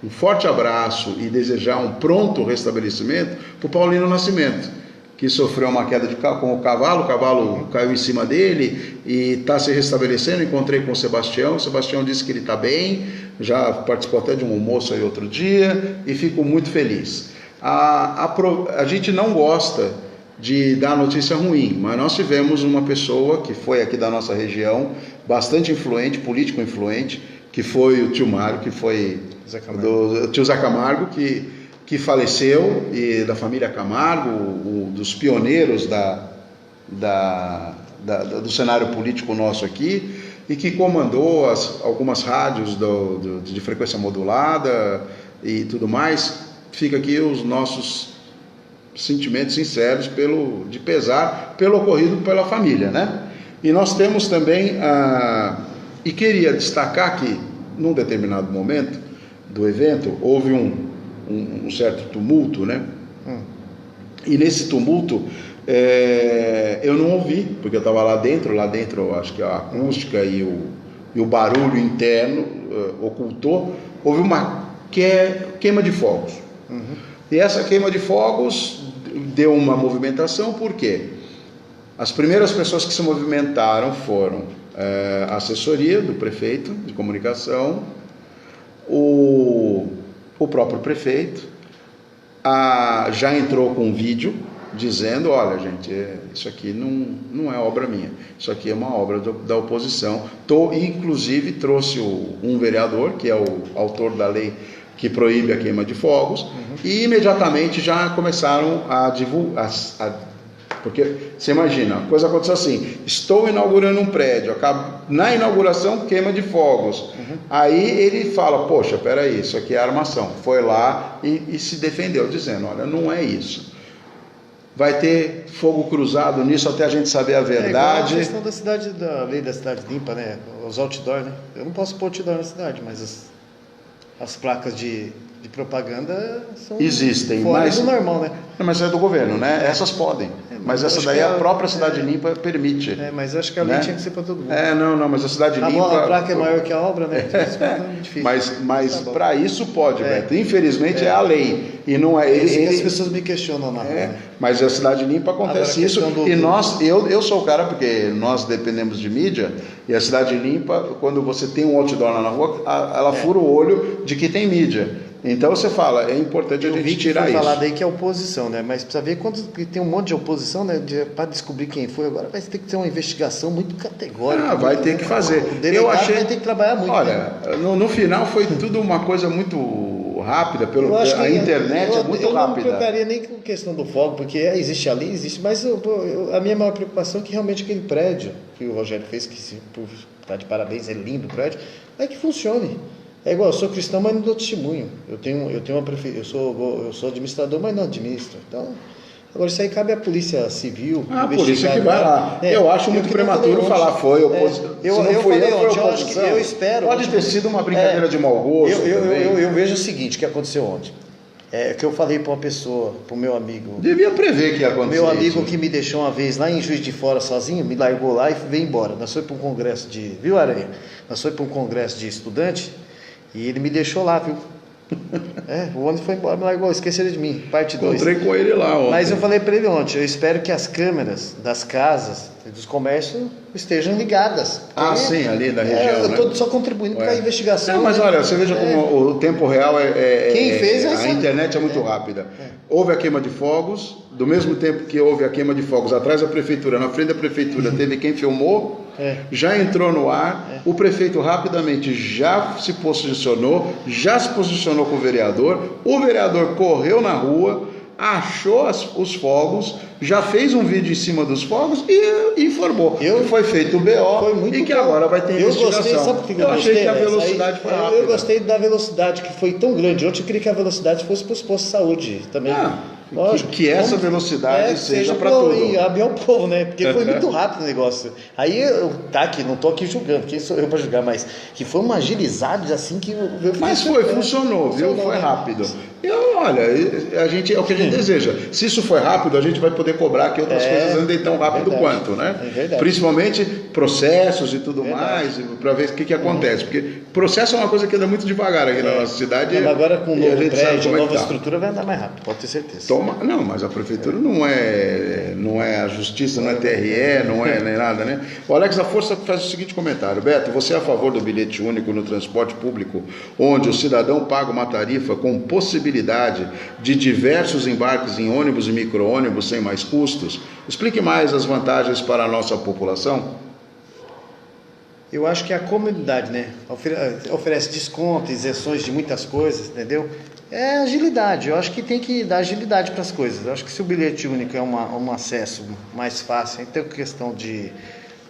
forte abraço e desejar um pronto restabelecimento para o Paulino Nascimento, que sofreu uma queda com o cavalo caiu em cima dele e está se restabelecendo. Encontrei com o Sebastião disse que ele está bem, já participou até de um almoço aí outro dia e fico muito feliz. A gente não gosta de dar notícia ruim, mas nós tivemos uma pessoa que foi aqui da nossa região, bastante influente, político influente, que foi o tio Mário, que foi do tio Zé Camargo, que faleceu, e da família Camargo, dos pioneiros do cenário político nosso aqui, e que comandou algumas rádios de frequência modulada e tudo mais. Fica aqui os nossos sentimentos sinceros de pesar pelo ocorrido pela família, né? E nós temos também e queria destacar que num determinado momento do evento houve um certo tumulto, né? E nesse tumulto eu não ouvi, porque eu estava lá dentro eu acho que a acústica e o barulho interno ocultou. Houve uma queima de fogos. E essa queima de fogos deu uma movimentação, por quê? As primeiras pessoas que se movimentaram foram a assessoria do prefeito de comunicação, o próprio prefeito, já entrou com um vídeo dizendo: olha, gente, isso aqui não é obra minha, isso aqui é uma obra da oposição. Inclusive trouxe um vereador, que é o autor da lei que proíbe a queima de fogos, e imediatamente já começaram a divulgar, porque você imagina, a coisa aconteceu assim: estou inaugurando um prédio, na inauguração queima de fogos, aí ele fala: poxa, peraí, isso aqui é armação. Foi lá e se defendeu dizendo: olha, não é isso, vai ter fogo cruzado nisso até a gente saber a verdade. É igual a questão da lei da cidade limpa, né? Os outdoor, né? Eu não posso pôr outdoor na cidade, mas as placas de propaganda são existem, fora do normal, né? Mas é do governo, né? Essas podem, mas essa daí a própria cidade limpa permite. Mas eu acho que a lei tinha que ser para todo mundo. Não, mas a cidade limpa... A placa é maior que a obra, né? É difícil. Mas para isso pode, Beto. Infelizmente é a lei. E não é que as pessoas me questionam na rua, né? Mas a cidade limpa acontece isso. E eu sou o cara, porque nós dependemos de mídia, e a cidade limpa, quando você tem um outdoor lá na rua, ela fura o olho de que tem mídia. Então você fala, é importante a gente tirar isso. Falar daí que é oposição, né? Mas precisa ver tem um monte de oposição, né? Para descobrir quem foi. Agora vai ter que ter uma investigação muito categórica. Vai ter que fazer. O delegado vai ter que trabalhar muito. Olha, no final foi tudo uma coisa muito rápida, a internet é muito rápida. Eu não preocuparia nem com questão do fogo, porque existe ali, mas a minha maior preocupação é que realmente aquele prédio que o Rogério fez, que está de parabéns, é lindo o prédio, é que funcione. É igual, eu sou cristão, mas não dou testemunho. Eu tenho uma eu sou administrador, mas não administro. Então, agora isso aí cabe à polícia civil. A polícia que vai lá. Eu acho muito prematuro falar foi oposição. Eu espero. Pode ter sido uma brincadeira de mau gosto. Eu vejo o seguinte, que aconteceu ontem. Que eu falei para uma pessoa, para o meu amigo. Devia prever que ia acontecer. Meu amigo que me deixou uma vez lá em Juiz de Fora sozinho, me largou lá e veio embora. Nós fomos para um congresso viu, Aranha? Nós fomos para um congresso de estudante. E ele me deixou lá, viu? O ônibus foi embora, me largou, esqueceram de mim, parte 2. Encontrei com ele lá ontem. Mas eu falei para ele ontem, eu espero que as câmeras das casas dos comércios estejam ligadas. Sim, ali da região. Eu estou só contribuindo para a investigação. Não, mas olha, você veja como o tempo real Quem fez a internet é muito rápida. Houve a queima de fogos, do mesmo tempo que houve a queima de fogos atrás da prefeitura, na frente da prefeitura, teve quem filmou, já entrou no ar, o prefeito rapidamente já se posicionou com o vereador correu na rua, achou os fogos, já fez um vídeo em cima dos fogos e informou. Foi feito o BO e que agora vai ter investigação. Eu achei que a velocidade foi rápida. Eu gostei da velocidade, que foi tão grande. Eu queria que a velocidade fosse para os postos de saúde também. Lógico, que essa velocidade seja para tudo. E abrir o povo, né? Porque foi muito rápido o negócio. Aí não estou aqui julgando, quem sou eu para julgar, mas que foi uma agilidade assim que funcionou, viu? Foi rápido. Olha, é o que a gente deseja. Se isso foi rápido, a gente vai poder cobrar que outras coisas andem tão rápido quanto, né? Principalmente processos e tudo mais, para ver o que acontece. Porque processo é uma coisa que anda muito devagar aqui na nossa cidade. Mas agora com o novo prédio, nova estrutura, vai andar mais rápido, pode ter certeza. Não, mas a prefeitura não é a justiça, não é TRE, não é nem nada, né? O Alex da Força faz o seguinte comentário: Beto, você é a favor do bilhete único no transporte público, onde o cidadão paga uma tarifa com possibilidade de diversos embarques em ônibus e micro-ônibus sem mais custos? Explique mais as vantagens para a nossa população. Eu acho que a comunidade, né, oferece desconto, isenções de muitas coisas, entendeu? É agilidade, eu acho que tem que dar agilidade para as coisas. Eu acho que se o bilhete único é um acesso mais fácil, então questão de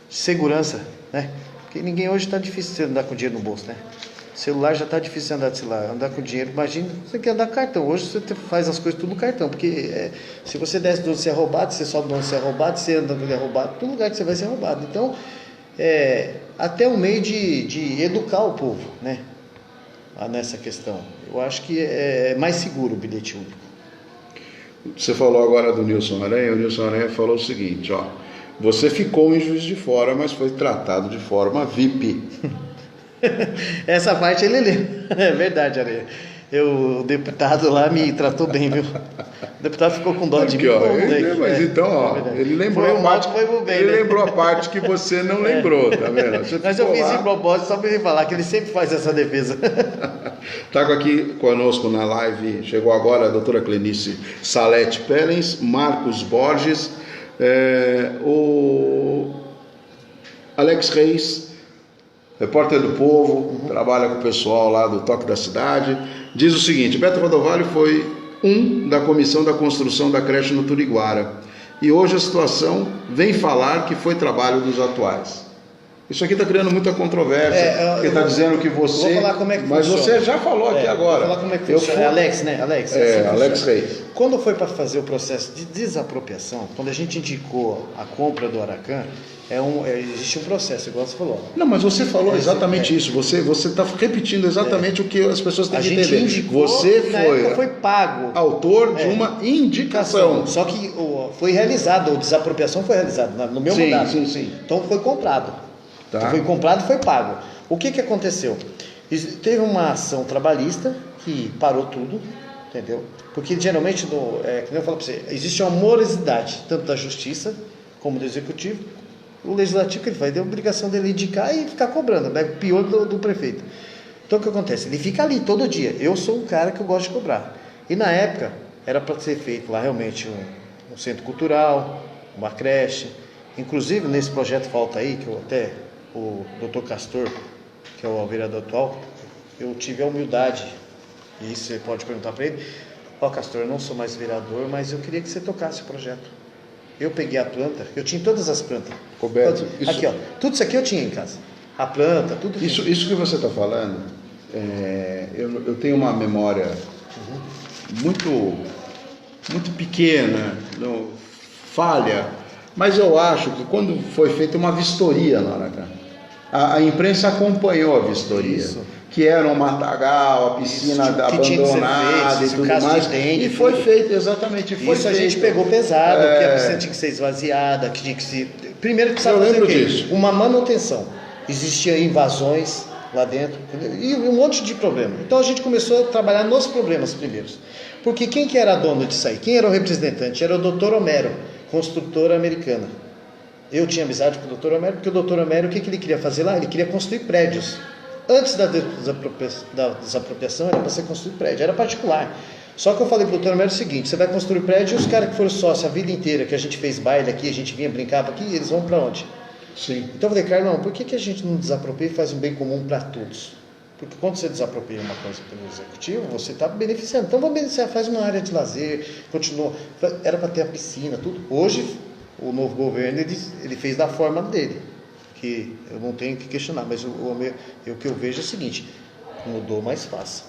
segurança, né? Porque ninguém hoje está difícil de andar com dinheiro no bolso, né? Celular já está difícil de andar de celular, andar com dinheiro. Imagina, você quer andar com cartão. Hoje você faz as coisas tudo no cartão, porque se você desce de onde você é roubado, você sobe de onde você é roubado, você anda onde é roubado, todo lugar que você vai ser roubado. Então, até um meio de educar o povo, né? Nessa questão. Eu acho que é mais seguro o bilhete único. Você falou agora do Nilson Aranha. O Nilson Aranha falou o seguinte: você ficou em Juiz de Fora, mas foi tratado de forma VIP. Essa parte ele leu. É verdade, Aranha. O deputado lá me tratou bem, viu? O deputado ficou com dó de mim. Mas então, ele lembrou a parte que você não lembrou, tá vendo? Mas eu fiz em propósito só para ele falar que ele sempre faz essa defesa. Está aqui conosco na live, chegou agora a doutora Clenice Salete Pellens, Marcos Borges, o Alex Reis, repórter do Povo, trabalha com o pessoal lá do Toque da Cidade. Diz o seguinte: Beto Rodovalho foi da comissão da construção da creche no Turiguara, e hoje a situação vem falar que foi trabalho dos atuais. Isso aqui está criando muita controvérsia, porque está dizendo que você... Vou falar como é que mas funciona. Você já falou aqui agora. Vou falar como é que funciona. Alex, né? Alex. Alex Reis. Quando foi para fazer o processo de desapropriação, quando a gente indicou a compra do Aracan, existe um processo, igual você falou. Não, mas você falou exatamente isso. Você está repetindo exatamente o que as pessoas têm que entender. Indicou, você foi pago. Autor de uma indicação. Só que foi realizado, a desapropriação foi realizada no meu mandato. Sim. Então foi comprado. Tá. Então, foi comprado e foi pago. O que aconteceu? Teve uma ação trabalhista que parou tudo, entendeu? Porque geralmente, como eu falo para você, existe uma morosidade, tanto da justiça como do executivo. O legislativo, que ele faz? É obrigação dele indicar e ficar cobrando, né? Pior do prefeito. Então o que acontece? Ele fica ali todo dia. Eu sou um cara que eu gosto de cobrar. E na época, era para ser feito lá realmente um centro cultural, uma creche. Inclusive, nesse projeto falta aí, que eu até... o Dr. Castor, que é o vereador atual, eu tive a humildade, e isso você pode perguntar para ele: Castor, eu não sou mais vereador, mas eu queria que você tocasse o projeto. Eu peguei a planta, eu tinha todas as plantas. Roberto, aqui, tudo isso aqui eu tinha em casa. A planta, tudo isso. Isso que você está falando, eu tenho uma memória muito pequena, falha, mas eu acho que quando foi feita uma vistoria na Aracan, a imprensa acompanhou a vistoria. Isso. Que era um matagal, a piscina abandonada e tudo mais. E foi feito, exatamente. A gente pegou pesado, porque a piscina tinha que ser esvaziada, que tinha que ser... Primeiro que precisava fazer disso. Uma manutenção. Existia invasões lá dentro, e um monte de problema. Então a gente começou a trabalhar nos problemas primeiros. Porque quem que era dono disso aí? Quem era o representante? Era o Dr. Homero, construtora americana. Eu tinha amizade com o doutor Homero, porque o doutor Homero, o que ele queria fazer lá? Ele queria construir prédios. Antes da desapropriação era para ser construído prédio, era particular. Só que eu falei para o doutor Homero o seguinte: você vai construir prédio e os caras que foram sócios a vida inteira, que a gente fez baile aqui, a gente vinha, brincava aqui, eles vão para onde? Sim. Então eu falei, Carlão, por que a gente não desapropria e faz um bem comum para todos? Porque quando você desapropria uma coisa pelo executivo, você está beneficiando. Então vamos beneficiar, faz uma área de lazer, continua. Era para ter a piscina, tudo. Hoje, o novo governo, ele fez da forma dele, que eu não tenho que questionar, mas o que eu vejo é o seguinte: mudou, mas faça.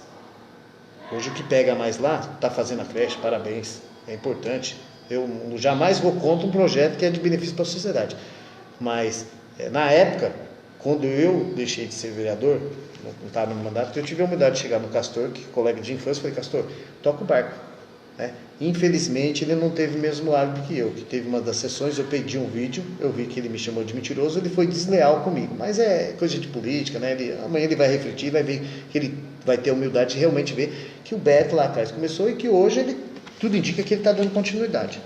Hoje o que pega mais lá, está fazendo a creche, parabéns, é importante. Eu jamais vou contra um projeto que é de benefício para a sociedade. Mas, na época, quando eu deixei de ser vereador, não estava no mandato, eu tive a humildade de chegar no Castor, que é colega de infância, falei, Castor, toca o barco. Né? Infelizmente, ele não teve o mesmo álibi que eu, que teve uma das sessões, eu pedi um vídeo, eu vi que ele me chamou de mentiroso, ele foi desleal comigo. Mas é coisa de política, né? Amanhã ele vai refletir, vai ver que ele vai ter a humildade de realmente ver que o Beto lá atrás começou e que hoje tudo indica que ele está dando continuidade.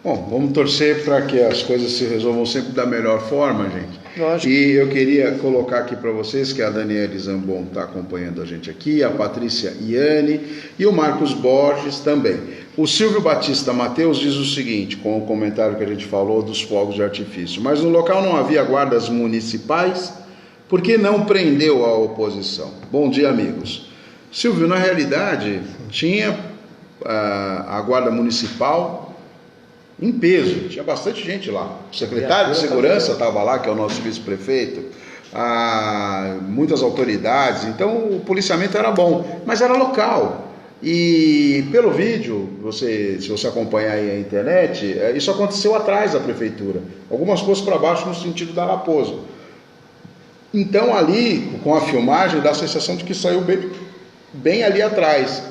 Bom, vamos torcer para que as coisas se resolvam sempre da melhor forma, gente. Lógico. E eu queria colocar aqui para vocês que a Daniele Zambon está acompanhando a gente aqui, a Patrícia Iane e o Marcos Borges também. O Silvio Batista Mateus diz o seguinte, com o comentário que a gente falou dos fogos de artifício: mas no local não havia guardas municipais, por que não prendeu a oposição? Bom dia, amigos. Silvio, na realidade, tinha a guarda municipal em peso, tinha bastante gente lá. O secretário de segurança estava lá, que é o nosso vice-prefeito, muitas autoridades, então o policiamento era bom, mas era local. E pelo vídeo, se você acompanhar aí a internet, isso aconteceu atrás da prefeitura, algumas coisas para baixo no sentido da Raposo. Então ali, com a filmagem, dá a sensação de que saiu bem ali atrás.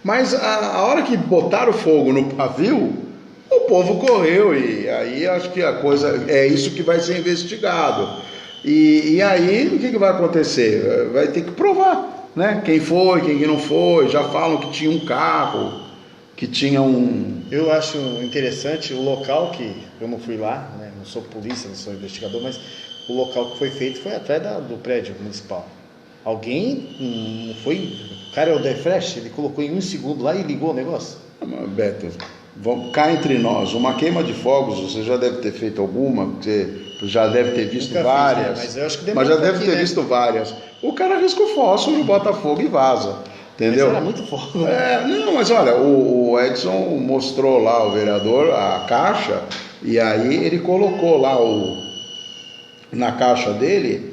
Mas a hora que botaram fogo no pavio, o povo correu, e aí acho que a coisa é isso que vai ser investigado. E aí o que vai acontecer? Vai ter que provar, né? Quem foi, quem não foi. Já falam que tinha um carro, que tinha um... Eu acho interessante o local, que eu não fui lá, né? Não sou polícia, não sou investigador, mas o local que foi feito foi atrás do prédio municipal. Alguém não foi... O cara é o Defresh, ele colocou em 1 segundo lá e ligou o negócio. Beto, vamos cá entre nós, uma queima de fogos, você já deve ter feito alguma, você já deve ter visto várias, fiz, né? Mas eu acho que já deve ter visto várias. O cara risca o fósforo, bota fogo e vaza, entendeu? Mas era muito fogo. Não, mas olha, o Edson mostrou lá, o vereador, a caixa, e aí ele colocou lá na caixa dele,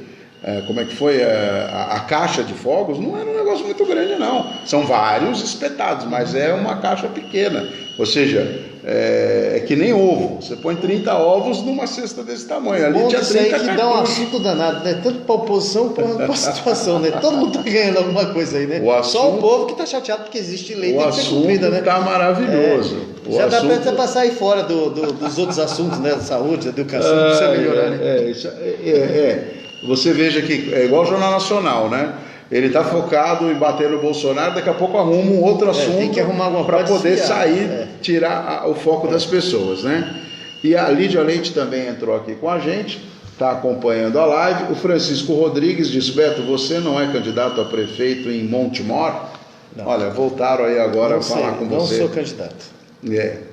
como é que foi, a caixa de fogos, não era um negócio muito grande não, são vários espetados, mas é uma caixa pequena, ou seja, é que nem ovo, você põe 30 ovos numa cesta desse tamanho, ali tinha 30 aí que dá um assunto danado, né? Tanto para a oposição quanto para a situação, né? Todo mundo está ganhando alguma coisa aí, né? Só o povo que está chateado porque existe lei, tem que ser cumprida, né? Está maravilhoso. Já dá para você passar aí fora dos outros assuntos, né? Da saúde, da educação, precisa melhorar, né? Você veja que é igual o Jornal Nacional, né? Ele está focado em bater no Bolsonaro, daqui a pouco arruma um outro assunto para poder sair, tirar o foco das pessoas, né? E a Lídia Leite também entrou aqui com a gente, está acompanhando a live. O Francisco Rodrigues diz: Beto, você não é candidato a prefeito em Montemor? Não. Olha, voltaram aí agora a falar com você. Não sou candidato.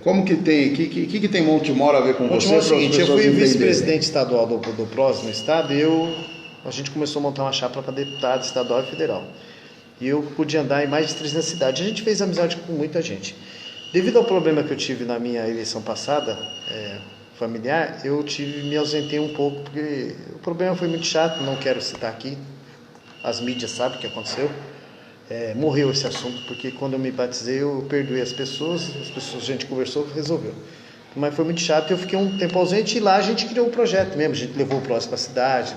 Como que tem, que tem Montemor a ver com você? É o seguinte, eu fui vice-presidente estadual do PROS no estado e a gente começou a montar uma chapa para deputado estadual e federal. E eu pude andar em mais de 300 cidades. A gente fez amizade com muita gente. Devido ao problema que eu tive na minha eleição passada, familiar, eu me ausentei um pouco, porque o problema foi muito chato, não quero citar aqui, as mídias sabem o que aconteceu. Morreu esse assunto, porque quando eu me batizei eu perdoei as pessoas, a gente conversou, resolveu. Mas foi muito chato, eu fiquei um tempo ausente e lá a gente criou um projeto mesmo, a gente levou o próximo para a cidade,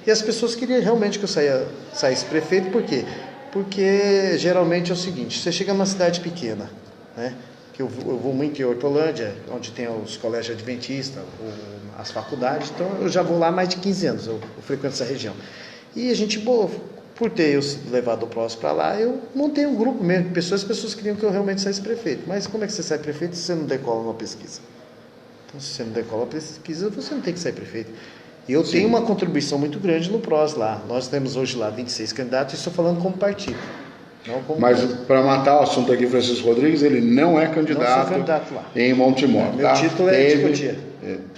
e as pessoas queriam realmente que eu saísse prefeito. Por quê? Porque geralmente é o seguinte, você chega numa cidade pequena, né? Que eu vou muito em Hortolândia, onde tem os colégios adventistas, as faculdades, então eu já vou lá há mais de 15 anos, eu frequento essa região. E a gente, por ter eu levado o próximo para lá, eu montei um grupo mesmo de pessoas, as pessoas queriam que eu realmente saísse prefeito. Mas como é que você sai prefeito se você não decola numa pesquisa? Se você não decola a pesquisa, você não tem que sair prefeito. E eu tenho uma contribuição muito grande no PROS lá. Nós temos hoje lá 26 candidatos e estou falando como partido. Mas para matar o assunto aqui, Francisco Rodrigues, ele não é candidato, lá. Em Montemor. Meu título é de Cotia.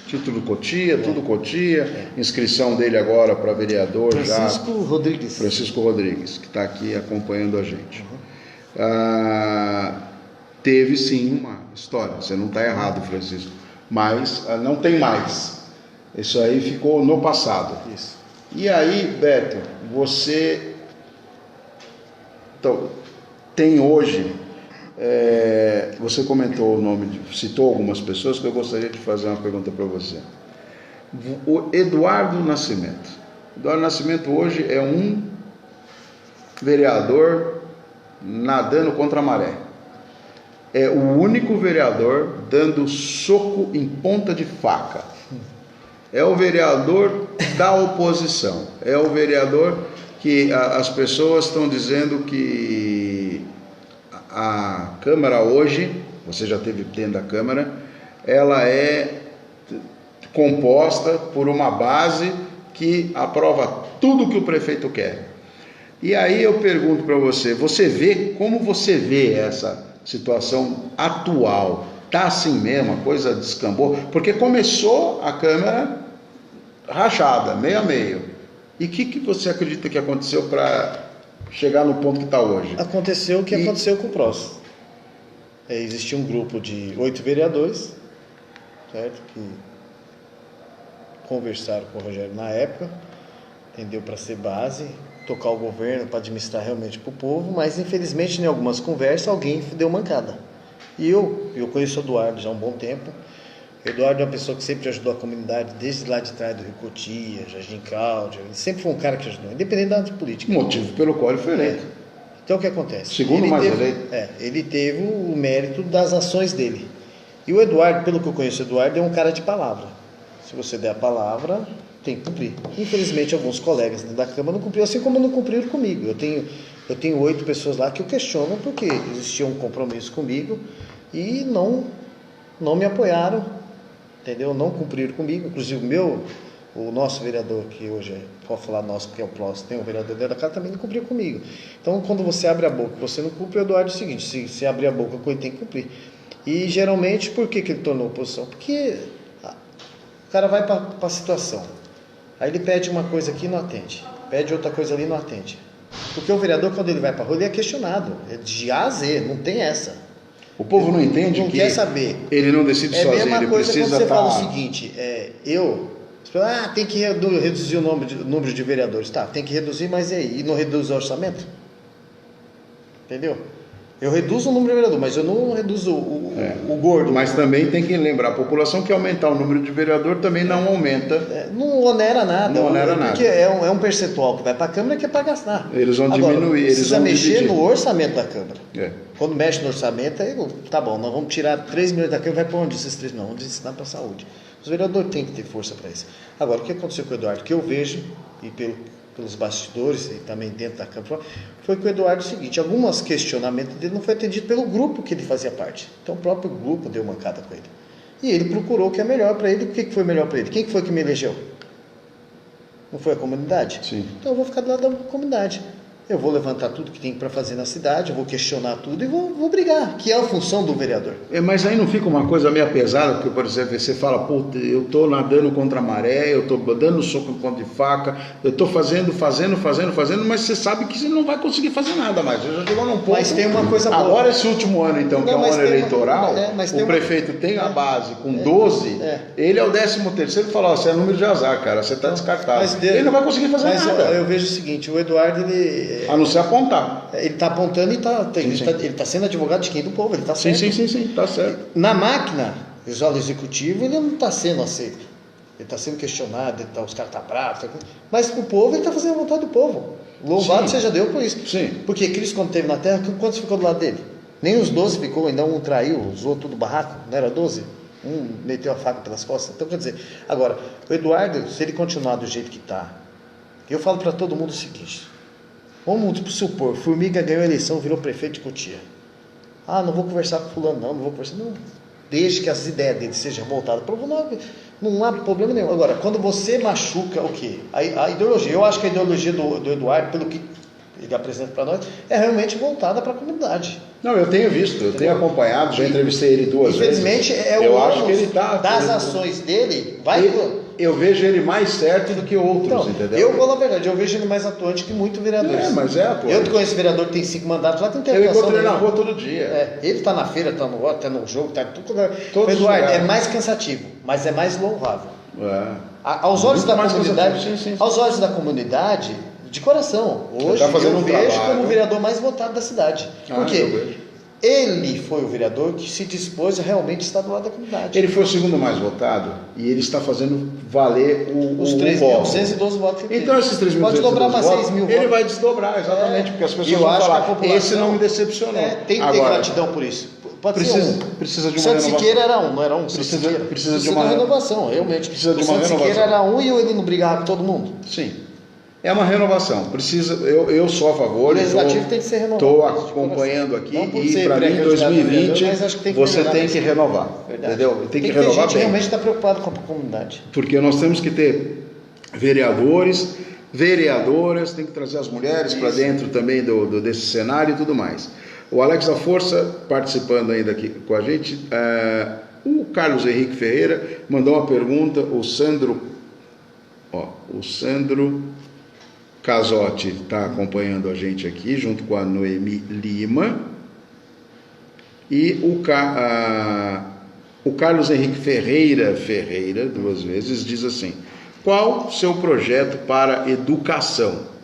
Título Cotia, tudo Cotia. Inscrição dele agora para vereador Francisco Rodrigues. Francisco Rodrigues, que está aqui acompanhando a gente. Teve sim uma história, você não está errado, Francisco, mas não tem mais. Isso aí ficou no passado. Isso. E aí, Beto, você tem hoje, você comentou o nome, citou algumas pessoas que eu gostaria de fazer uma pergunta para você. O Eduardo Nascimento. Eduardo Nascimento hoje é um vereador nadando contra a maré. É o único vereador dando soco em ponta de faca. É o vereador da oposição. É o vereador que as pessoas estão dizendo que a Câmara hoje, você já esteve dentro da Câmara, ela é composta por uma base que aprova tudo que o prefeito quer. E aí eu pergunto para você, como você vê essa situação atual? Está assim mesmo, a coisa descambou? Porque começou a Câmara rachada, meio a meio. E o que você acredita que aconteceu para chegar no ponto que está hoje? Aconteceu o que aconteceu com o PROS. Existia um grupo de 8 vereadores, certo? Que conversaram com o Rogério na época, entendeu? Para ser base, tocar o governo, para administrar realmente para o povo, mas infelizmente em algumas conversas alguém deu mancada. E eu conheço o Eduardo já há um bom tempo. O Eduardo é uma pessoa que sempre ajudou a comunidade, desde lá de trás do Rio Cotia, Jardim Cláudio. Ele sempre foi um cara que ajudou, independente da área política. Motivo pelo qual ele foi eleito. Então o que acontece? Segundo mais eleito. Ele teve o mérito das ações dele. E o Eduardo, pelo que eu conheço, o Eduardo é um cara de palavra. Se você der a palavra, tem que cumprir. Infelizmente, alguns colegas da Câmara não cumpriram, assim como não cumpriram comigo. Eu tenho 8 pessoas lá que eu questiono porque existia um compromisso comigo e não me apoiaram, entendeu? Não cumpriram comigo. Inclusive o nosso vereador, que hoje pode falar nosso, porque é o próximo, tem um vereador dentro da casa, também não cumpriu comigo. Então, quando você abre a boca, você não cumpre, o Eduardo é o seguinte, se abrir a boca, ele tem que cumprir. E geralmente, por que ele tornou oposição? Porque o cara vai para a situação, aí ele pede uma coisa aqui e não atende, pede outra coisa ali e não atende. Porque o vereador, quando ele vai para a rua, ele é questionado, é de A a Z, não tem essa. O povo não entende não que quer saber. Ele não decide sozinho, ele precisa É a mesma coisa quando você fala o estar... seguinte, tem que reduzir o número de vereadores. Tá, tem que reduzir, mas e aí? E não reduz o orçamento? Entendeu? Eu reduzo o número de vereadores, mas eu não reduzo o gordo. Mas também tem que lembrar a população que aumentar o número de vereador também não aumenta. Não onera nada. Não onera nada. Porque é um percentual que vai para a Câmara que é para gastar. Eles vão diminuir. Precisa mexer no orçamento da Câmara. É. Quando mexe no orçamento, aí, tá bom, nós vamos tirar 3 milhões da Câmara, vai para onde esses 3 milhões? Vamos destinar para a saúde. Os vereadores têm que ter força para isso. Agora, o que aconteceu com o Eduardo? O que eu vejo, e pelos bastidores e também dentro da Câmara, foi que o Eduardo, é o seguinte, alguns questionamentos dele não foi atendido pelo grupo que ele fazia parte. Então o próprio grupo deu mancada com ele. E ele procurou o que é melhor para ele. O que foi melhor para ele? Quem foi que me elegeu? Não foi a comunidade? Sim. Então eu vou ficar do lado da comunidade. Eu vou levantar tudo que tem para fazer na cidade, eu vou questionar tudo e vou brigar, que é a função do vereador. Mas aí não fica uma coisa meio pesada, porque, por exemplo, você fala, puta, eu estou nadando contra a maré, eu estou dando soco em ponta de faca, eu estou fazendo, mas você sabe que você não vai conseguir fazer nada mais. Eu já chegou num ponto. Mas tem uma coisa boa. Agora, esse último ano, então, que é um ano eleitoral, o prefeito tem a base com 12, ele é o 13º, ele fala, você é número de azar, cara, você está descartado. Ele não vai conseguir fazer nada. Eu vejo o seguinte, o Eduardo, a não ser apontar. Ele está apontando e ele está sendo advogado de quem? Do povo, ele está certo. Sim, está certo. Na máquina, o executivo, ele não está sendo aceito. Ele está sendo questionado, os caras estão bravos. Mas para o povo, ele está fazendo a vontade do povo. Louvado seja Deus por isso. Sim. Porque Cristo, quando esteve na terra, quantos ficou do lado dele? Nem os 12 ficou, ainda um traiu, usou tudo barraco, não era 12? Um meteu a faca pelas costas. Então, quer dizer, agora, o Eduardo, se ele continuar do jeito que está, eu falo para todo mundo o seguinte... Vamos supor, Formiga ganhou a eleição, virou prefeito de Cotia. Não vou conversar com fulano, não vou conversar. Não, desde que as ideias dele sejam voltadas para o povo, não há problema nenhum. Agora, quando você machuca o quê? A ideologia, eu acho que a ideologia do Eduardo, pelo que ele apresenta para nós, é realmente voltada para a comunidade. Não, eu tenho visto, eu tenho acompanhado, já entrevistei ele 2 vezes. Infelizmente, eu acho que ele das ações dele, eu vejo ele mais certo do que outros, então, entendeu? Eu vou na verdade, eu vejo ele mais atuante que muito vereador. Mas é atuante. Eu conheço vereador que tem 5 mandatos lá, tem eu encontrei na rua todo dia. Ele está na feira, está no voto, está no jogo, está tudo. Eduardo, é mais cansativo, mas é mais louvável. Aos olhos muito da comunidade, sim. Aos olhos da comunidade, de coração. Hoje eu vejo como o vereador mais votado da cidade. Por quê? Ele foi o vereador que se dispôs a realmente estar do lado da comunidade. Ele foi o segundo mais votado e ele está fazendo valer os 3.212 votos. Então esses 3.212 pode dobrar para 6 mil votos. Ele vai desdobrar, exatamente, porque as pessoas vão falar, esse não me decepcionou. Tem que ter gratidão por isso. Precisa de uma renovação. Siqueira era não era um. Precisa de uma renovação, realmente. Precisa de uma renovação. Siqueira era e ele não brigava com todo mundo? Sim. É uma renovação. Eu sou a favor. O legislativo tem que ser renovado. Estou acompanhando aqui e para mim 2020 você tem que renovar. Verdade. Entendeu? Tem que renovar gente bem. Realmente está preocupado com a comunidade. Porque nós temos que ter vereadores, vereadoras, tem que trazer as mulheres para dentro também desse cenário e tudo mais. O Alex da Força participando ainda aqui com a gente. O Carlos Henrique Ferreira mandou uma pergunta. O Sandro Casotti está acompanhando a gente aqui, junto com a Noemi Lima. E o Carlos Henrique Ferreira, 2 vezes, diz assim: qual seu projeto para educação?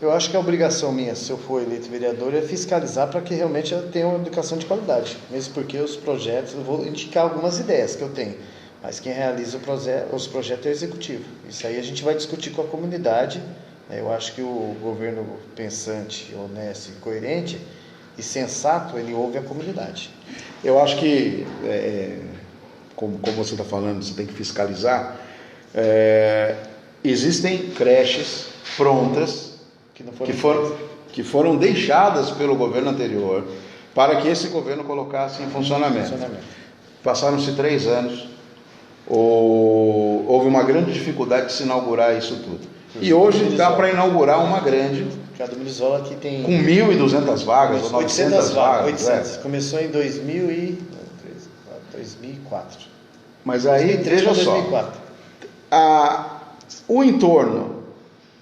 Eu acho que a obrigação minha, se eu for eleito vereador, é fiscalizar para que realmente eu tenha uma educação de qualidade. Mesmo porque os projetos, eu vou indicar algumas ideias que eu tenho. Mas quem realiza os projetos é o executivo. Isso aí a gente vai discutir com a comunidade. Eu acho que o governo pensante, honesto e coerente e sensato, ele ouve a comunidade. Eu acho que, como você está falando, você tem que fiscalizar. Existem creches prontas que foram deixadas pelo governo anterior para que esse governo colocasse em funcionamento. Passaram-se 3 anos. Houve uma grande dificuldade de se inaugurar isso tudo. E hoje dá para inaugurar uma grande. Cada Milisola aqui tem. Com 1.200 vagas, ou 900 vagas. 800. Começou em 2004. Mas aí, veja só. 2004. O entorno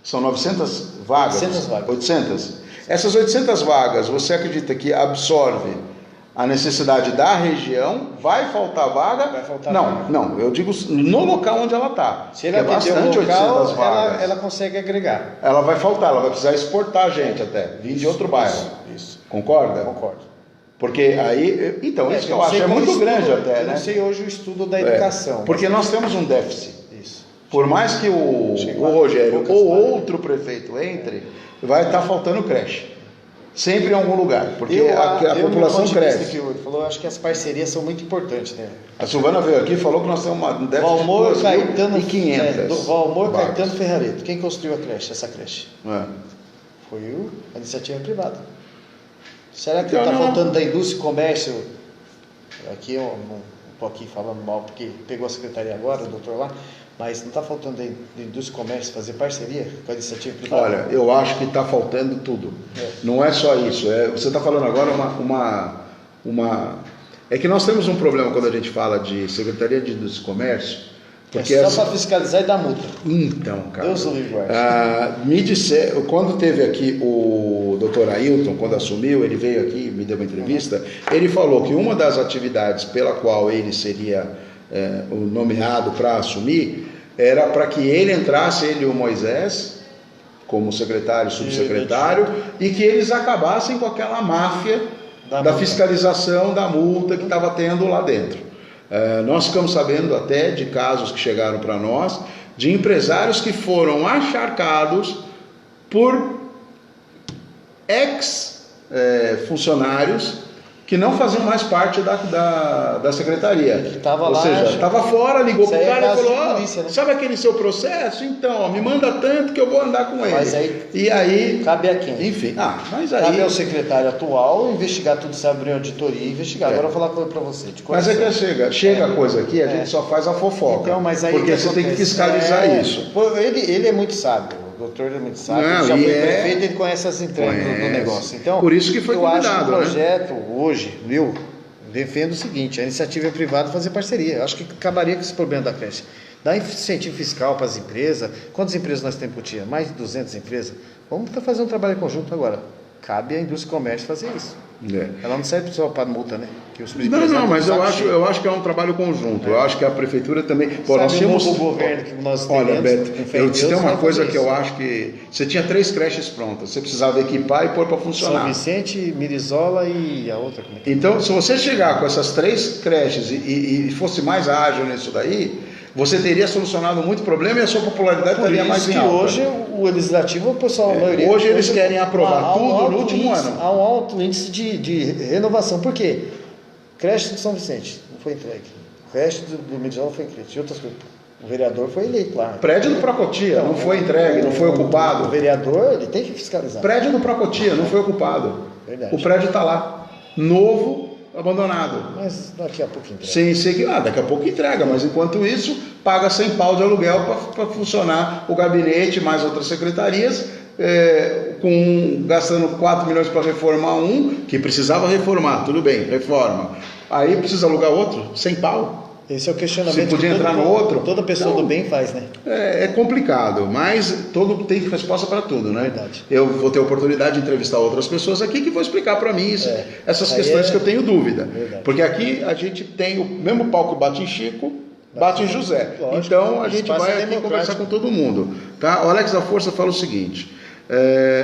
são 900 vagas. 800. Essas 800 vagas, você acredita que absorve a necessidade da região? Vai faltar vaga? Não, eu digo no local onde ela está. Se ela bastante um local, 800 vagas. Ela consegue agregar. Ela vai faltar, ela vai precisar exportar gente até, vir de outro bairro. Isso. Concorda? Concordo. Porque aí, então, isso que eu acho é muito grande até, né? Eu não sei hoje o estudo da educação. Porque nós temos um déficit. Isso. Por mais que o Rogério ou outro prefeito entre, vai estar faltando creche. Sempre em algum lugar, porque a população cresce. Ele falou, acho que as parcerias são muito importantes, né? A Silvana veio aqui e falou que nós temos um déficit de 2.500. Valmor Caetano Ferrareto. Quem construiu essa creche? Foi a iniciativa privada. Será que está faltando da indústria e comércio? Aqui eu não estou aqui falando mal, porque pegou a secretaria agora, o doutor lá. Mas não está faltando da indústria e comércio fazer parceria com a iniciativa privada? Olha, eu acho que está faltando tudo. Não é só isso. Você está falando agora É que nós temos um problema quando a gente fala de Secretaria de Indústria e Comércio. Porque só para fiscalizar e dar multa. Então, cara. Deus o livre. Me disseram, quando teve aqui o Dr. Ailton, quando assumiu, ele veio aqui, me deu uma entrevista, ele falou que uma das atividades pela qual ele seria nomeado para assumir era para que ele entrasse, ele e o Moisés, como secretário e subsecretário, e que eles acabassem com aquela máfia da fiscalização da multa que estava tendo lá dentro. Nós ficamos sabendo até de casos que chegaram para nós, de empresários que foram acharcados por ex-funcionários que não faziam mais parte da secretaria. Ou seja, estava fora, ligou para o cara e falou, polícia, né? Sabe aquele seu processo? Então, me manda tanto que eu vou andar com ele. Mas aí, e aí cabe a quem? Enfim, mas aí... Cabe ao secretário atual investigar tudo, se abrir uma auditoria e investigar. Agora eu vou falar para você. Mas é que chega a coisa aqui, a gente só faz a fofoca. Então, mas aí porque você tem que fiscalizar isso. Ele é muito sábio. O doutor é muito sábio, ele já foi prefeito, ele conhece as entranhas do negócio. Então, por isso que foi convidado, eu acho que o projeto, hoje, defendo o seguinte, a iniciativa privada fazer parceria. Eu acho que acabaria com esse problema da creche. Dá incentivo fiscal para as empresas. Quantas empresas nós temos por dia? Mais de 200 empresas. Vamos fazer um trabalho conjunto agora. Cabe à indústria e comércio fazer isso. Ela não serve só para multa, né? Que os não, mas eu acho que é um trabalho conjunto. Eu acho que a prefeitura também... nós temos o governo que nós temos. Olha, Beto, eu te tenho uma coisa que eu acho que... Você tinha 3 creches prontas. Você precisava equipar e pôr para funcionar. São Vicente, Mirizola e a outra. Então, se você chegar com essas 3 creches e fosse mais ágil nisso daí... Você teria solucionado muito problema e a sua popularidade estaria mais em alta. Hoje o legislativo, o pessoal... Hoje eles querem aprovar tudo no último ano. Há um alto índice de renovação. Por quê? Creche de São Vicente não foi entregue. Creche do Medial foi entregue. E outras coisas. O vereador foi eleito lá. Prédio do Procotia não foi entregue, não foi ocupado. O vereador, ele tem que fiscalizar. Prédio do Procotia não foi ocupado. Verdade. O prédio está lá. Novo, abandonado. Mas daqui a pouco entrega. Sem ser que daqui a pouco entrega, mas enquanto isso, paga 100 pau de aluguel para funcionar o gabinete, mais outras secretarias, gastando 4 milhões para reformar um, que precisava reformar, tudo bem, reforma. Aí precisa alugar outro, 100 pau. Esse é o questionamento. Você podia entrar no outro. Toda pessoa do bem faz, né? É complicado, mas todo tem resposta para tudo, né? Verdade. Eu vou ter oportunidade de entrevistar outras pessoas aqui que vão explicar para mim essas questões que eu tenho dúvida. Verdade. Porque aqui a gente tem o mesmo pau que bate em Chico, bate em José. Lógico, então a gente vai aqui conversar com todo mundo. Tá? O Alex da Força fala o seguinte...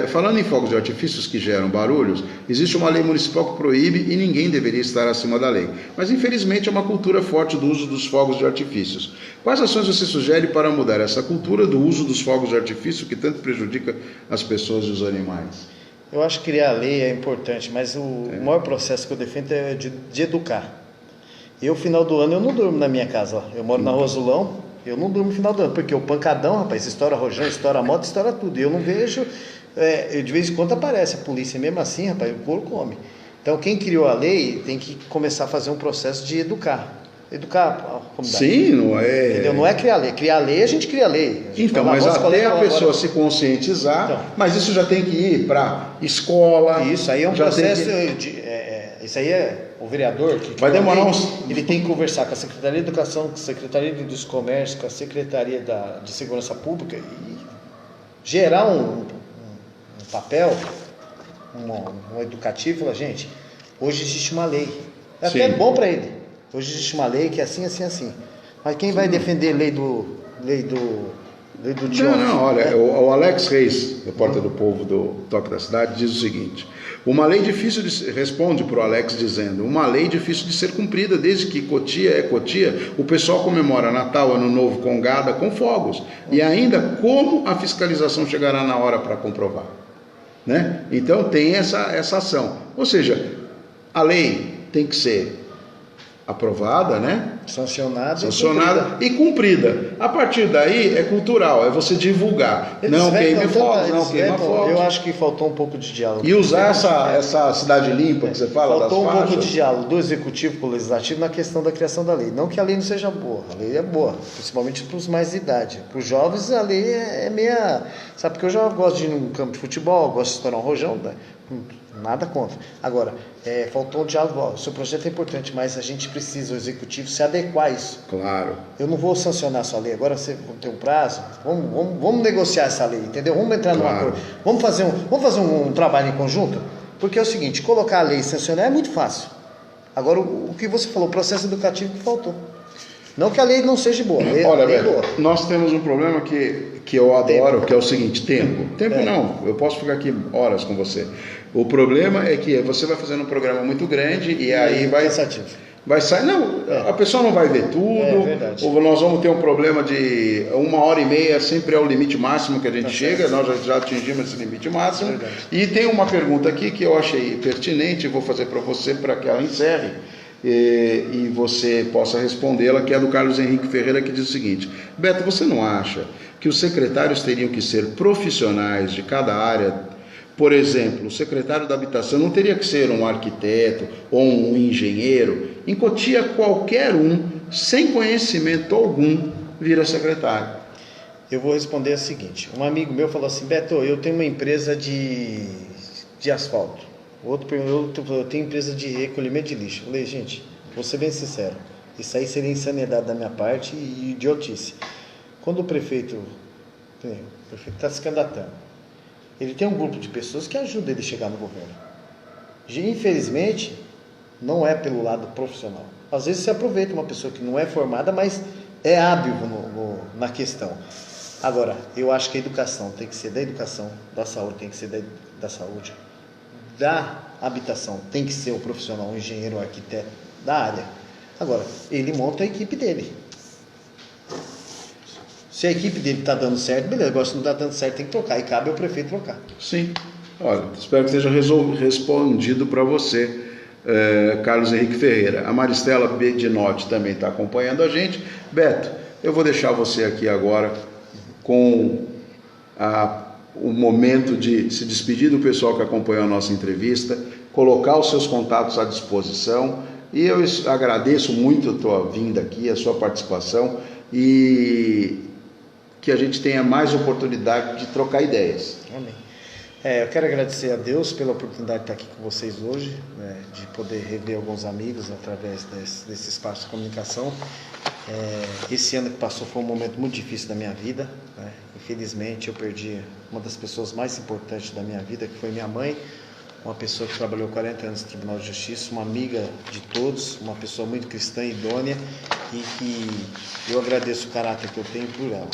falando em fogos de artifícios que geram barulhos, existe uma lei municipal que proíbe e ninguém deveria estar acima da lei. Mas infelizmente é uma cultura forte do uso dos fogos de artifícios. Quais ações você sugere para mudar essa cultura do uso dos fogos de artifício que tanto prejudica as pessoas e os animais? Eu acho que criar a lei é importante, mas o maior processo que eu defendo é de educar. Final do ano, eu não durmo na minha casa. Eu moro na Rosulão. Eu não durmo no final do ano, porque o pancadão, rapaz, estoura rojão, estoura moto, estoura tudo. E eu não vejo, de vez em quando aparece a polícia, mesmo assim, rapaz, o couro come. Então, quem criou a lei tem que começar a fazer um processo de educar a comunidade. Sim, não é... Entendeu? Não é criar lei. Criar lei, a gente cria lei. Então, mas até a pessoa se conscientizar, mas isso já tem que ir para escola. Isso aí é um processo isso aí o vereador que vai demorar ele tem que conversar com a Secretaria de Educação, com a Secretaria de Indústria e Comércio, com a Secretaria de Segurança Pública e gerar um papel, um educativo, falar, gente, hoje existe uma lei. É até bom para ele. Hoje existe uma lei que é assim, assim, assim. Mas quem vai defender lei do Diogo? Não, olha, o Alex Reis, repórter do Povo do Toque da Cidade, diz o seguinte: uma lei difícil responde para o Alex dizendo, uma lei difícil de ser cumprida, desde que Cotia é Cotia, o pessoal comemora Natal, Ano Novo, Congada, com fogos. E ainda, como a fiscalização chegará na hora para comprovar? Né? Então tem essa ação. Ou seja, a lei tem que ser aprovada, né? Sancionada e cumprida. A partir daí é cultural, é você divulgar. Não queime fogos, não queima fogos. Eu acho que faltou um pouco de diálogo. E usar essa cidade limpa que você fala, faltou das um pouco de diálogo do executivo com o legislativo na questão da criação da lei. Não que a lei não seja boa, a lei é boa, principalmente para os mais de idade. Para os jovens a lei é meia... Sabe, porque eu já gosto de ir num campo de futebol, gosto de estourar um rojão, né? Nada contra. Agora, faltou um diálogo. O seu projeto é importante, mas a gente precisa, o executivo, se adequar a isso. Claro. Eu não vou sancionar a sua lei. Agora você tem um prazo. Vamos negociar essa lei, entendeu? Vamos entrar num acordo. Vamos fazer um trabalho em conjunto? Porque é o seguinte, colocar a lei e sancionar é muito fácil. Agora, o que você falou, o processo educativo que faltou. Não que a lei não seja boa. Olha, Beto, nós temos um problema que eu adoro, que é o seguinte, tempo. Não, eu posso ficar aqui horas com você. O problema é que você vai fazendo um programa muito grande e aí vai... vai sair. Não, a pessoa não vai ver tudo. Ou nós vamos ter um problema de 1h30, sempre é o limite máximo que a gente chega, nós já atingimos esse limite máximo. E tem uma pergunta aqui que eu achei pertinente, vou fazer para você para que ela encerre e você possa respondê-la, que é do Carlos Henrique Ferreira, que diz o seguinte: Beto, você não acha que os secretários teriam que ser profissionais de cada área? Por exemplo, o secretário da habitação não teria que ser um arquiteto ou um engenheiro. Em Cotia, qualquer um, sem conhecimento algum, vira secretário. Eu vou responder o seguinte: um amigo meu falou assim: Beto, eu tenho uma empresa de asfalto. Outro, eu tenho empresa de recolhimento de lixo. Eu falei, gente, vou ser bem sincero, isso aí seria insanidade da minha parte e idiotice. Quando o prefeito está se candidatando, ele tem um grupo de pessoas que ajudam ele a chegar no governo. Infelizmente, não é pelo lado profissional. Às vezes se aproveita uma pessoa que não é formada, mas é hábil na questão. Agora, eu acho que a educação tem que ser da educação, da saúde tem que ser da saúde, da habitação tem que ser o profissional, o engenheiro, o arquiteto da área. Agora, ele monta a equipe dele. Se a equipe dele está dando certo, beleza. Agora, se não está dando certo, tem que trocar. E cabe ao prefeito trocar. Sim. Olha, espero que seja respondido para você, Carlos Henrique Ferreira. A Maristela Bedinotti também está acompanhando a gente. Beto, eu vou deixar você aqui agora com o momento de se despedir do pessoal que acompanhou a nossa entrevista, colocar os seus contatos à disposição. E eu agradeço muito a tua vinda aqui, a sua participação, e que a gente tenha mais oportunidade de trocar ideias. Amém. Eu quero agradecer a Deus pela oportunidade de estar aqui com vocês hoje, né, de poder rever alguns amigos através desse espaço de comunicação. Esse ano que passou foi um momento muito difícil da minha vida, né? Infelizmente eu perdi uma das pessoas mais importantes da minha vida, que foi minha mãe, uma pessoa que trabalhou 40 anos no Tribunal de Justiça, uma amiga de todos, uma pessoa muito cristã e idônea, e que eu agradeço o caráter que eu tenho por ela.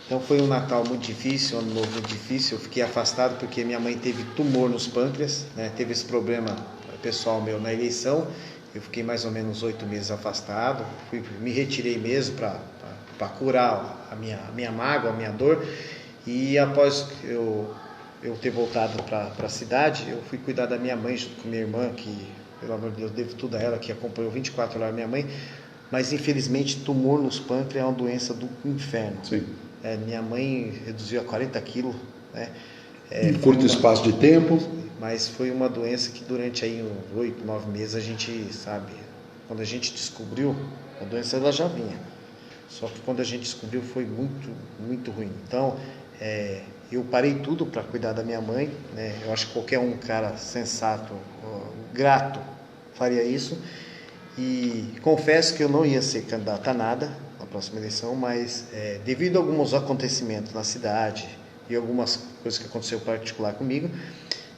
Então foi um Natal muito difícil, um Ano Novo muito difícil. Eu fiquei afastado porque minha mãe teve tumor nos pâncreas, né? Teve esse problema pessoal meu na eleição. Eu fiquei mais ou menos 8 meses afastado. Me retirei mesmo para curar a minha mágoa, a minha dor. E após eu ter voltado para a cidade, eu fui cuidar da minha mãe junto com minha irmã, que, pelo amor de Deus, devo tudo a ela, que acompanhou 24 horas a minha mãe. Mas infelizmente tumor nos pâncreas é uma doença do inferno. Sim. Minha mãe reduziu a 40 quilos, né? Em curto espaço de tempo. Mas foi uma doença que durante aí 8, 9 meses a gente sabe, quando a gente descobriu, a doença ela já vinha. Só que quando a gente descobriu foi muito, muito ruim. Então, eu parei tudo para cuidar da minha mãe, né? Eu acho que qualquer cara sensato, grato, faria isso. E confesso que eu não ia ser candidato a nada na próxima eleição, mas devido a alguns acontecimentos na cidade e algumas coisas que aconteceram particular comigo,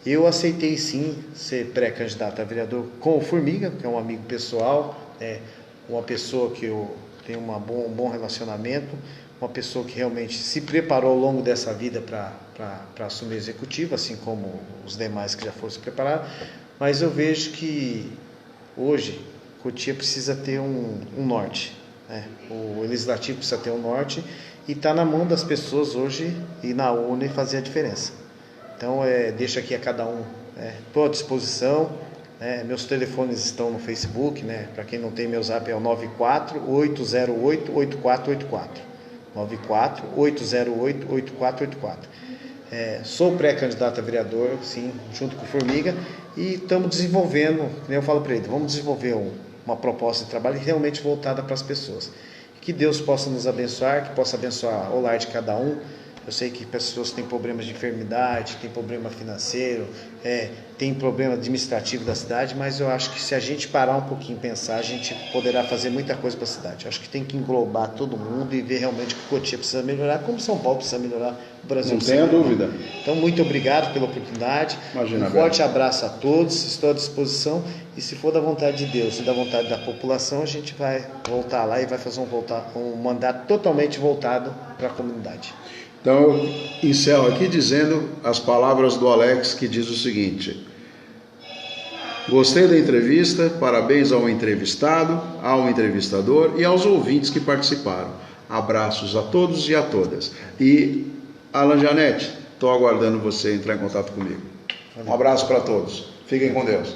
eu aceitei sim ser pré-candidato a vereador com o Formiga, que é um amigo pessoal, uma pessoa que eu tenho um bom relacionamento, uma pessoa que realmente se preparou ao longo dessa vida para assumir o executivo, assim como os demais que já foram se preparar. Mas eu vejo que hoje Cotia precisa ter um norte, né? O legislativo precisa ter um norte e está na mão das pessoas hoje e na urna fazer a diferença. Então, deixo aqui a cada um, estou à disposição, né? Meus telefones estão no Facebook, né? Para quem não tem, meu zap é o 94-808-8484, 94-808-8484. Sou pré-candidato a vereador, sim, junto com o Formiga, e estamos desenvolvendo, como eu falo para ele, vamos desenvolver uma proposta de trabalho realmente voltada para as pessoas. Que Deus possa nos abençoar, que possa abençoar o lar de cada um. Eu sei que pessoas têm problemas de enfermidade, têm problema financeiro, tem problema administrativo da cidade, mas eu acho que se a gente parar um pouquinho e pensar, a gente poderá fazer muita coisa para a cidade. Eu acho que tem que englobar todo mundo e ver realmente que o Cotia precisa melhorar, como São Paulo precisa melhorar, o Brasil precisa melhorar. Não tenha dúvida. Então, muito obrigado pela oportunidade. Imagina, um forte abraço a todos, estou à disposição, e se for da vontade de Deus e da vontade da população, a gente vai voltar lá e vai fazer um mandato totalmente voltado para a comunidade. Então eu encerro aqui dizendo as palavras do Alex, que diz o seguinte: Gostei da entrevista, parabéns ao entrevistado, ao entrevistador e aos ouvintes que participaram. Abraços a todos e a todas. E, Alan Janete, estou aguardando você entrar em contato comigo. Um abraço para todos. Fiquem com Deus.